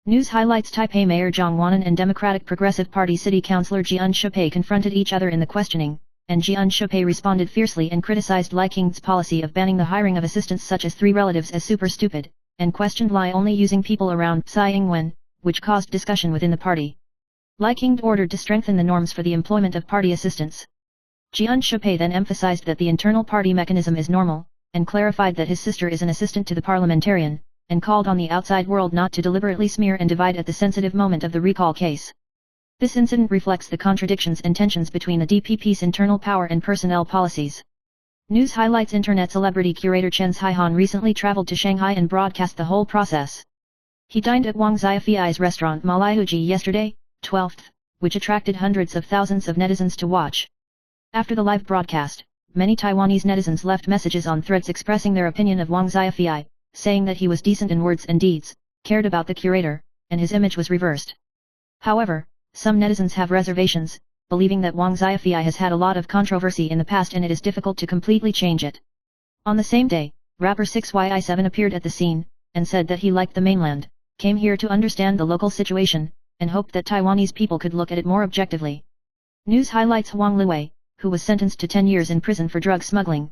News highlights: Taipei Mayor Zhang Wanan and Democratic Progressive Party City Councilor Jian Shupei confronted each other in the questioning, and Jian Shupei responded fiercely and criticized Li Qing's policy of banning the hiring of assistants such as 3 relatives as super stupid, and questioned Li only using people around Tsai Ing-wen, which caused discussion within the party. Li Qing ordered to strengthen the norms for the employment of party assistants. Jian Shupei then emphasized that the internal party mechanism is normal, and clarified that his sister is an assistant to the parliamentarian, and called on the outside world not to deliberately smear and divide at the sensitive moment of the recall case. This incident reflects the contradictions and tensions between the DPP's internal power and personnel policies. News highlights: Internet celebrity curator Chen Haihan recently traveled to Shanghai and broadcast the whole process. He dined at Wang Xiaofei's restaurant Malayuji yesterday, 12th, which attracted hundreds of thousands of netizens to watch. After the live broadcast, many Taiwanese netizens left messages on threads expressing their opinion of Wang Xiaofei, saying that he was decent in words and deeds, cared about the curator, and his image was reversed. However, some netizens have reservations, believing that Wang Xiaofei has had a lot of controversy in the past and it is difficult to completely change it. On the same day, rapper 6yi7 appeared at the scene, and said that he liked the mainland, came here to understand the local situation, and hoped that Taiwanese people could look at it more objectively. News highlights: Huang Liwei, who was sentenced to 10 years in prison for drug smuggling,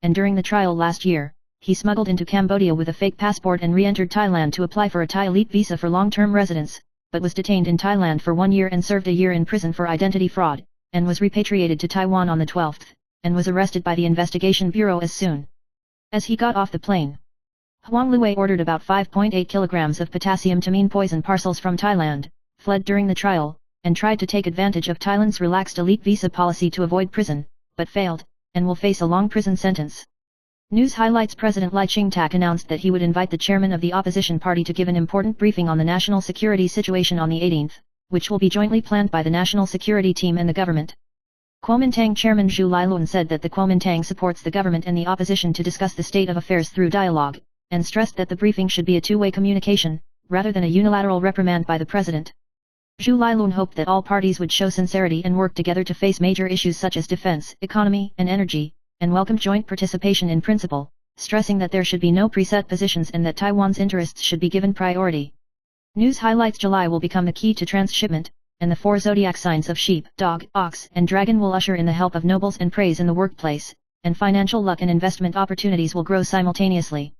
and during the trial last year, he smuggled into Cambodia with a fake passport and re-entered Thailand to apply for a Thai elite visa for long-term residence, but was detained in Thailand for 1 year and served a year in prison for identity fraud, and was repatriated to Taiwan on the 12th, and was arrested by the Investigation Bureau as soon as he got off the plane. Huang Liwei ordered about 5.8 kilograms of potassium tamine poison parcels from Thailand, fled during the trial, and tried to take advantage of Thailand's relaxed elite visa policy to avoid prison, but failed, and will face a long prison sentence. News highlights: President Lai Ching-tak announced that he would invite the chairman of the opposition party to give an important briefing on the national security situation on the 18th, which will be jointly planned by the national security team and the government. Kuomintang chairman Zhu Liluan said that the Kuomintang supports the government and the opposition to discuss the state of affairs through dialogue, and stressed that the briefing should be a two-way communication, rather than a unilateral reprimand by the president. Zhu Liluan hoped that all parties would show sincerity and work together to face major issues such as defense, economy, and energy, and welcomed joint participation in principle, stressing that there should be no preset positions and that Taiwan's interests should be given priority. News highlights: July will become the key to transshipment, and the 4 zodiac signs of sheep, dog, ox, and dragon will usher in the help of nobles and praise in the workplace, and financial luck and investment opportunities will grow simultaneously.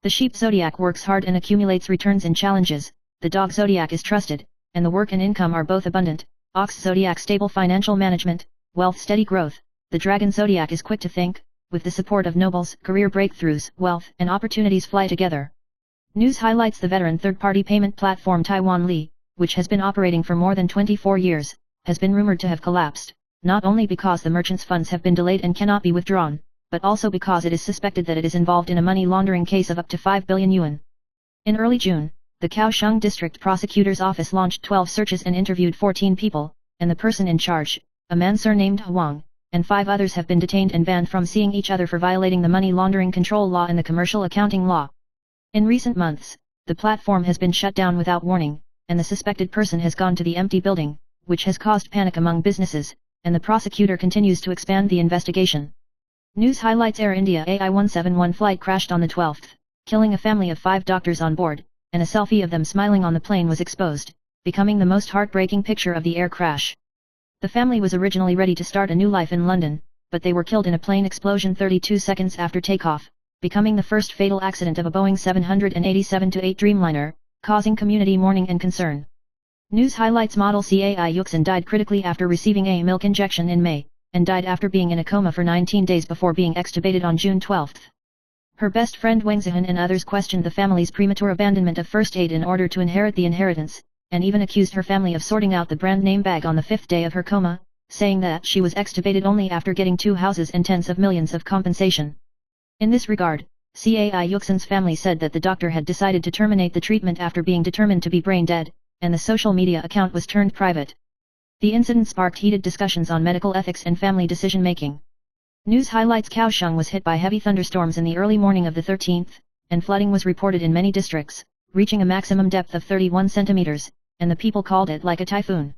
The sheep zodiac works hard and accumulates returns in challenges, the dog zodiac is trusted, and the work and income are both abundant, ox zodiac stable financial management, wealth steady growth, the dragon zodiac is quick to think, with the support of nobles, career breakthroughs, wealth, and opportunities fly together. News highlights: the veteran third-party payment platform Taiwan Li, which has been operating for more than 24 years, has been rumored to have collapsed, not only because the merchant's funds have been delayed and cannot be withdrawn, but also because it is suspected that it is involved in a money laundering case of up to 5 billion yuan. In early June, the Kaohsiung District Prosecutor's Office launched 12 searches and interviewed 14 people, and the person in charge, a man surnamed Huang, and 5 others have been detained and banned from seeing each other for violating the money laundering control law and the commercial accounting law. In recent months, the platform has been shut down without warning, and the suspected person has gone to the empty building, which has caused panic among businesses, and the prosecutor continues to expand the investigation. News highlights: Air India AI-171 flight crashed on the 12th, killing a family of 5 doctors on board, and a selfie of them smiling on the plane was exposed, becoming the most heartbreaking picture of the air crash. The family was originally ready to start a new life in London, but they were killed in a plane explosion 32 seconds after takeoff, becoming the first fatal accident of a Boeing 787-8 Dreamliner, causing community mourning and concern. News highlights: Model Cai Yuxin died critically after receiving a milk injection in May, and died after being in a coma for 19 days before being extubated on June 12. Her best friend Wang Zihan and others questioned the family's premature abandonment of first aid in order to inherit the inheritance, and even accused her family of sorting out the brand name bag on the 5th day of her coma, saying that she was extubated only after getting 2 houses and tens of millions of compensation. In this regard, Cai Yuxin's family said that the doctor had decided to terminate the treatment after being determined to be brain dead, and the social media account was turned private. The incident sparked heated discussions on medical ethics and family decision-making. News highlights: Kaohsiung was hit by heavy thunderstorms in the early morning of the 13th, and flooding was reported in many districts, reaching a maximum depth of 31 centimeters, and the people called it like a typhoon.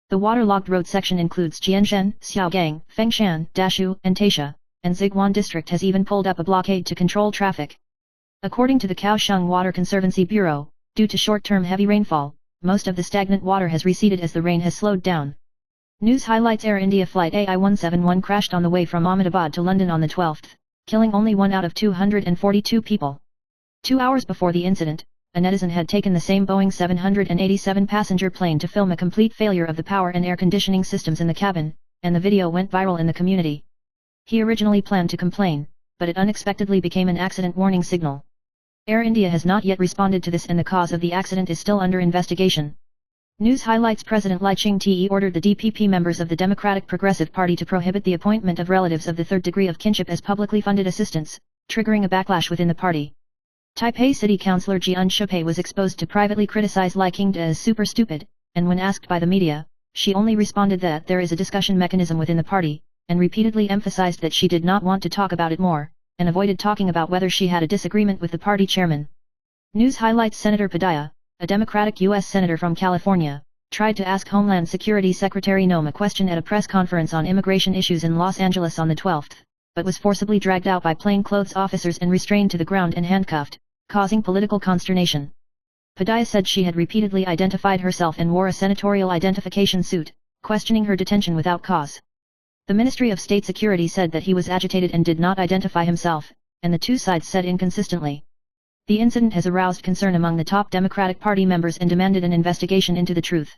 The waterlogged road section includes Jianshan, Xiaogang, Fengshan, Dashu, and Taisha, and Ziguan district has even pulled up a blockade to control traffic. According to the Kaohsiung Water Conservancy Bureau, due to short-term heavy rainfall, most of the stagnant water has receded as the rain has slowed down. News highlights: Air India flight AI-171 crashed on the way from Ahmedabad to London on the 12th, killing only 1 out of 242 people. 2 hours before the incident, a netizen had taken the same Boeing 787 passenger plane to film a complete failure of the power and air conditioning systems in the cabin, and the video went viral in the community. He originally planned to complain, but it unexpectedly became an accident warning signal. Air India has not yet responded to this, and the cause of the accident is still under investigation. News highlights: President Lai Ching-te ordered the DPP members of the Democratic Progressive Party to prohibit the appointment of relatives of the third degree of kinship as publicly funded assistants, triggering a backlash within the party. Taipei City Councillor Jian Shupei was exposed to privately criticize Lai Ching-te as super stupid, and when asked by the media, she only responded that there is a discussion mechanism within the party, and repeatedly emphasized that she did not want to talk about it more, and avoided talking about whether she had a disagreement with the party chairman. News highlights: Senator Padilla, a Democratic U.S. Senator from California, tried to ask Homeland Security Secretary Noem a question at a press conference on immigration issues in Los Angeles on the 12th, but was forcibly dragged out by plainclothes officers and restrained to the ground and handcuffed, causing political consternation. Padilla said she had repeatedly identified herself and wore a senatorial identification suit, questioning her detention without cause. The Ministry of State Security said that he was agitated and did not identify himself, and the two sides said inconsistently. The incident has aroused concern among the top Democratic Party members and demanded an investigation into the truth.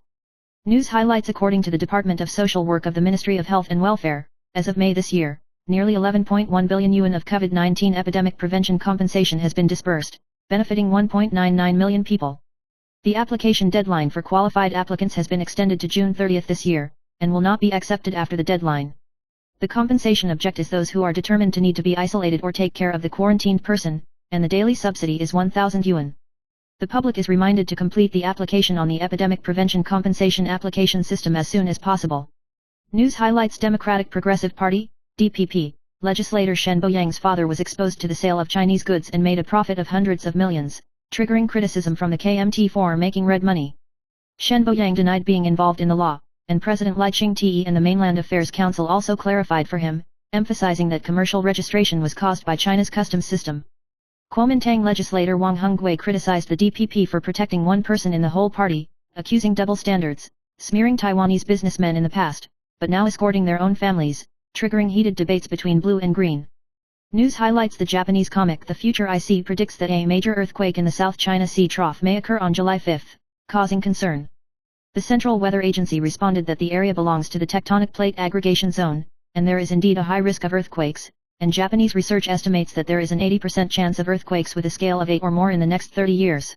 News highlights: According to the Department of Social Work of the Ministry of Health and Welfare, as of May this year, nearly 11.1 billion yuan of COVID-19 epidemic prevention compensation has been disbursed, benefiting 1.99 million people. The application deadline for qualified applicants has been extended to June 30 this year, and will not be accepted after the deadline. The compensation object is those who are determined to need to be isolated or take care of the quarantined person, and the daily subsidy is 1,000 yuan. The public is reminded to complete the application on the Epidemic Prevention Compensation Application System as soon as possible. News highlights: Democratic Progressive Party, DPP, legislator Shen Boyang's father was exposed to the sale of Chinese goods and made a profit of hundreds of millions, triggering criticism from the KMT for making red money. Shen Boyang denied being involved in the law, and President Lai Ching-te and the Mainland Affairs Council also clarified for him, emphasizing that commercial registration was caused by China's customs system. Kuomintang legislator Wang Hongwei criticized the DPP for protecting one person in the whole party, accusing double standards, smearing Taiwanese businessmen in the past, but now escorting their own families, triggering heated debates between blue and green. News highlights: The Japanese comic The Future IC predicts that a major earthquake in the South China Sea Trough may occur on July 5, causing concern. The Central Weather Agency responded that the area belongs to the tectonic plate aggregation zone, and there is indeed a high risk of earthquakes, and Japanese research estimates that there is an 80% chance of earthquakes with a scale of 8 or more in the next 30 years.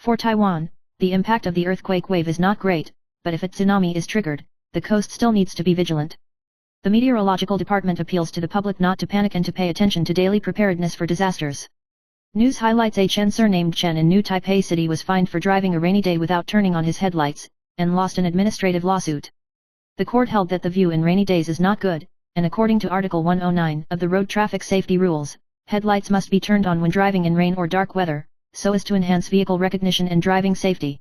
For Taiwan, the impact of the earthquake wave is not great, but if a tsunami is triggered, the coast still needs to be vigilant. The Meteorological Department appeals to the public not to panic and to pay attention to daily preparedness for disasters. News highlights: a Chen surnamed Chen in New Taipei City was fined for driving a rainy day without turning on his headlights, and lost an administrative lawsuit. The court held that the view in rainy days is not good, and according to Article 109 of the Road Traffic Safety Rules, headlights must be turned on when driving in rain or dark weather, so as to enhance vehicle recognition and driving safety.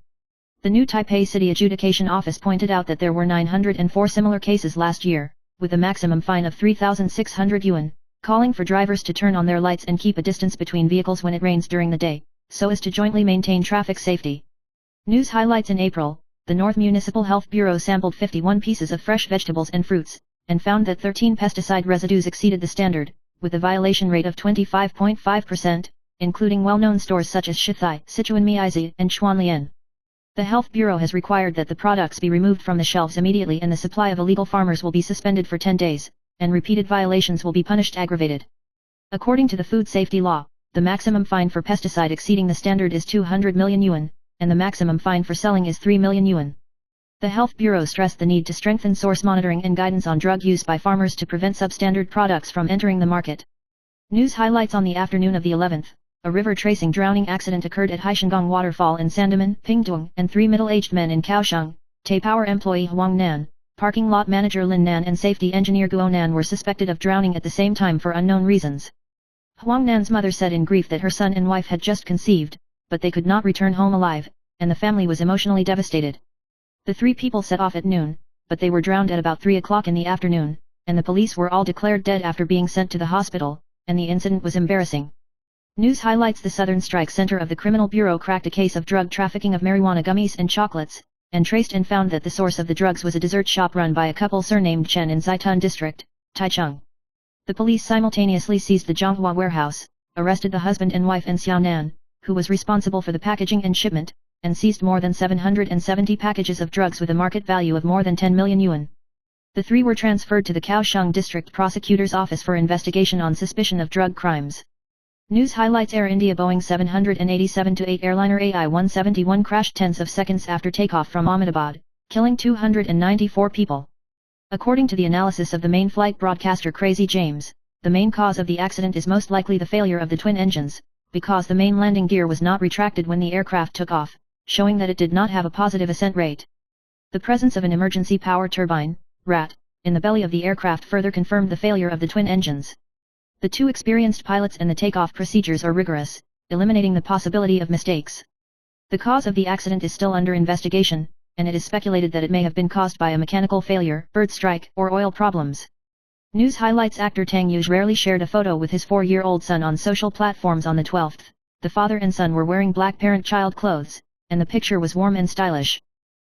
The New Taipei City Adjudication Office pointed out that there were 904 similar cases last year, with a maximum fine of 3,600 yuan, calling for drivers to turn on their lights and keep a distance between vehicles when it rains during the day, so as to jointly maintain traffic safety. News highlights: in April, the North Municipal Health Bureau sampled 51 pieces of fresh vegetables and fruits, and found that 13 pesticide residues exceeded the standard, with a violation rate of 25.5%, including well-known stores such as Shithai, Sichuan Miizi, and Chuanlian. The Health Bureau has required that the products be removed from the shelves immediately, and the supply of illegal farmers will be suspended for 10 days, and repeated violations will be punished aggravated. According to the food safety law, the maximum fine for pesticide exceeding the standard is 200 million yuan, and the maximum fine for selling is 3 million yuan. The Health Bureau stressed the need to strengthen source monitoring and guidance on drug use by farmers to prevent substandard products from entering the market. News highlights: on the afternoon of the 11th, a river tracing drowning accident occurred at Haishangang Waterfall in Sandaman, Pingtung, and 3 middle-aged men in Kaohsiung. Taipower employee Huang Nan, parking lot manager Lin Nan, and safety engineer Guo Nan were suspected of drowning at the same time for unknown reasons. Huang Nan's mother said in grief that her son and wife had just conceived, but they could not return home alive, and the family was emotionally devastated. The 3 people set off at noon, but they were drowned at about 3 o'clock in the afternoon, and the police were all declared dead after being sent to the hospital, and the incident was embarrassing. News highlights: the Southern Strike Center of the Criminal Bureau cracked a case of drug trafficking of marijuana gummies and chocolates, and traced and found that the source of the drugs was a dessert shop run by a couple surnamed Chen in Zaitun District, Taichung. The police simultaneously seized the Zhonghua warehouse, arrested the husband and wife and Xiao Nan, who was responsible for the packaging and shipment, and seized more than 770 packages of drugs with a market value of more than 10 million yuan. The 3 were transferred to the Kaohsiung District Prosecutor's Office for investigation on suspicion of drug crimes. News highlights: Air India Boeing 787-8 airliner AI-171 crashed tens of seconds after takeoff from Ahmedabad, killing 294 people. According to the analysis of the main flight broadcaster Crazy James, the main cause of the accident is most likely the failure of the twin engines, because the main landing gear was not retracted when the aircraft took off, showing that it did not have a positive ascent rate. The presence of an emergency power turbine, RAT, in the belly of the aircraft further confirmed the failure of the twin engines. The 2 experienced pilots and the takeoff procedures are rigorous, eliminating the possibility of mistakes. The cause of the accident is still under investigation, and it is speculated that it may have been caused by a mechanical failure, bird strike, or oil problems. News highlights: actor Tang Yuge rarely shared a photo with his 4-year-old son on social platforms. On the 12th, the father and son were wearing black parent-child clothes, and the picture was warm and stylish.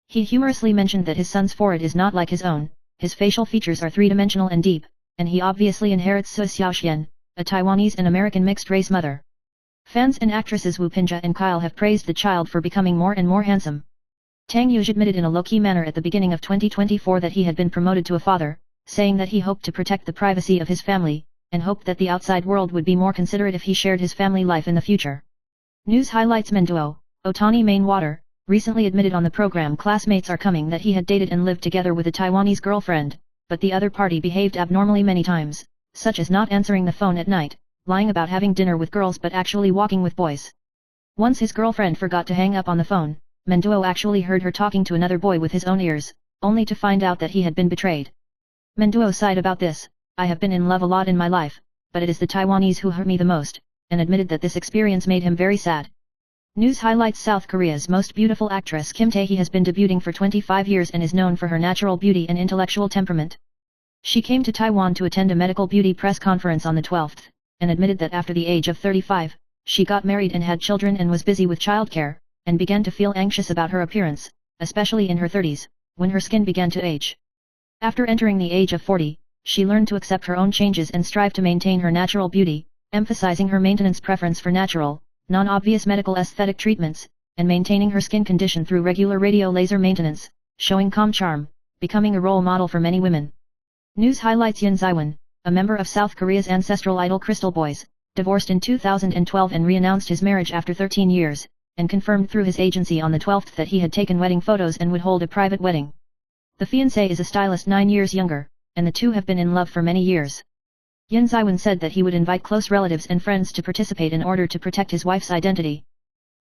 He humorously mentioned that his son's forehead is not like his own, his facial features are 3-dimensional and deep, and he obviously inherits Su Xiaoxian, a Taiwanese and American mixed-race mother. Fans and actresses Wu Pinja and Kyle have praised the child for becoming more and more handsome. Tang Yuge admitted in a low-key manner at the beginning of 2024 that he had been promoted to a father, saying that he hoped to protect the privacy of his family, and hoped that the outside world would be more considerate if he shared his family life in the future. News highlights: Menduo, Otani Mainwater, recently admitted on the program Classmates Are Coming that he had dated and lived together with a Taiwanese girlfriend, but the other party behaved abnormally many times, such as not answering the phone at night, lying about having dinner with girls but actually walking with boys. Once his girlfriend forgot to hang up on the phone, Menduo actually heard her talking to another boy with his own ears, only to find out that he had been betrayed. Menduo sighed about this: "I have been in love a lot in my life, but it is the Taiwanese who hurt me the most," and admitted that this experience made him very sad. News highlights: South Korea's most beautiful actress Kim Tae-hee has been debuting for 25 years and is known for her natural beauty and intellectual temperament. She came to Taiwan to attend a medical beauty press conference on the 12th, and admitted that after the age of 35, she got married and had children and was busy with childcare, and began to feel anxious about her appearance, especially in her 30s, when her skin began to age. After entering the age of 40, she learned to accept her own changes and strive to maintain her natural beauty, emphasizing her maintenance preference for natural, non-obvious medical aesthetic treatments, and maintaining her skin condition through regular radio laser maintenance, showing calm charm, becoming a role model for many women. News highlights: Yoon Ziwon, a member of South Korea's ancestral idol Crystal Boys, divorced in 2012 and re-announced his marriage after 13 years, and confirmed through his agency on the 12th that he had taken wedding photos and would hold a private wedding. The fiancé is a stylist 9 years younger, and the two have been in love for many years. Yin Ziwen said that he would invite close relatives and friends to participate in order to protect his wife's identity.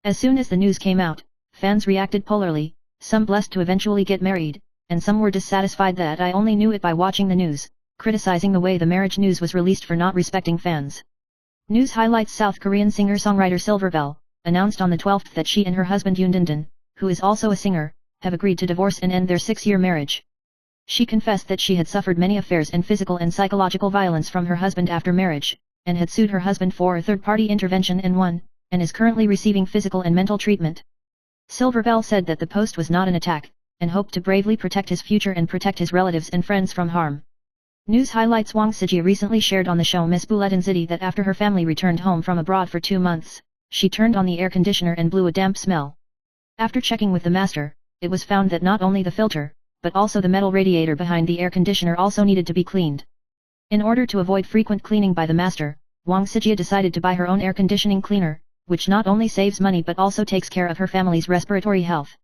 As soon as the news came out, fans reacted polarly, some blessed to eventually get married, and some were dissatisfied that I only knew it by watching the news, criticizing the way the marriage news was released for not respecting fans. News highlights South Korean singer-songwriter Silverbell announced on the 12th that she and her husband Yoon Dindon, who is also a singer, have agreed to divorce and end their 6-year marriage. She confessed that she had suffered many affairs and physical and psychological violence from her husband after marriage, and had sued her husband for a third-party intervention and won, and is currently receiving physical and mental treatment. Silverbell said that the post was not an attack, and hoped to bravely protect his future and protect his relatives and friends from harm. News highlights Wang Sijia recently shared on the show Miss Buletin City that after her family returned home from abroad for 2 months, she turned on the air conditioner and blew a damp smell. After checking with the master, it was found that not only the filter, but also the metal radiator behind the air conditioner also needed to be cleaned. In order to avoid frequent cleaning by the master, Wang Sijia decided to buy her own air conditioning cleaner, which not only saves money but also takes care of her family's respiratory health.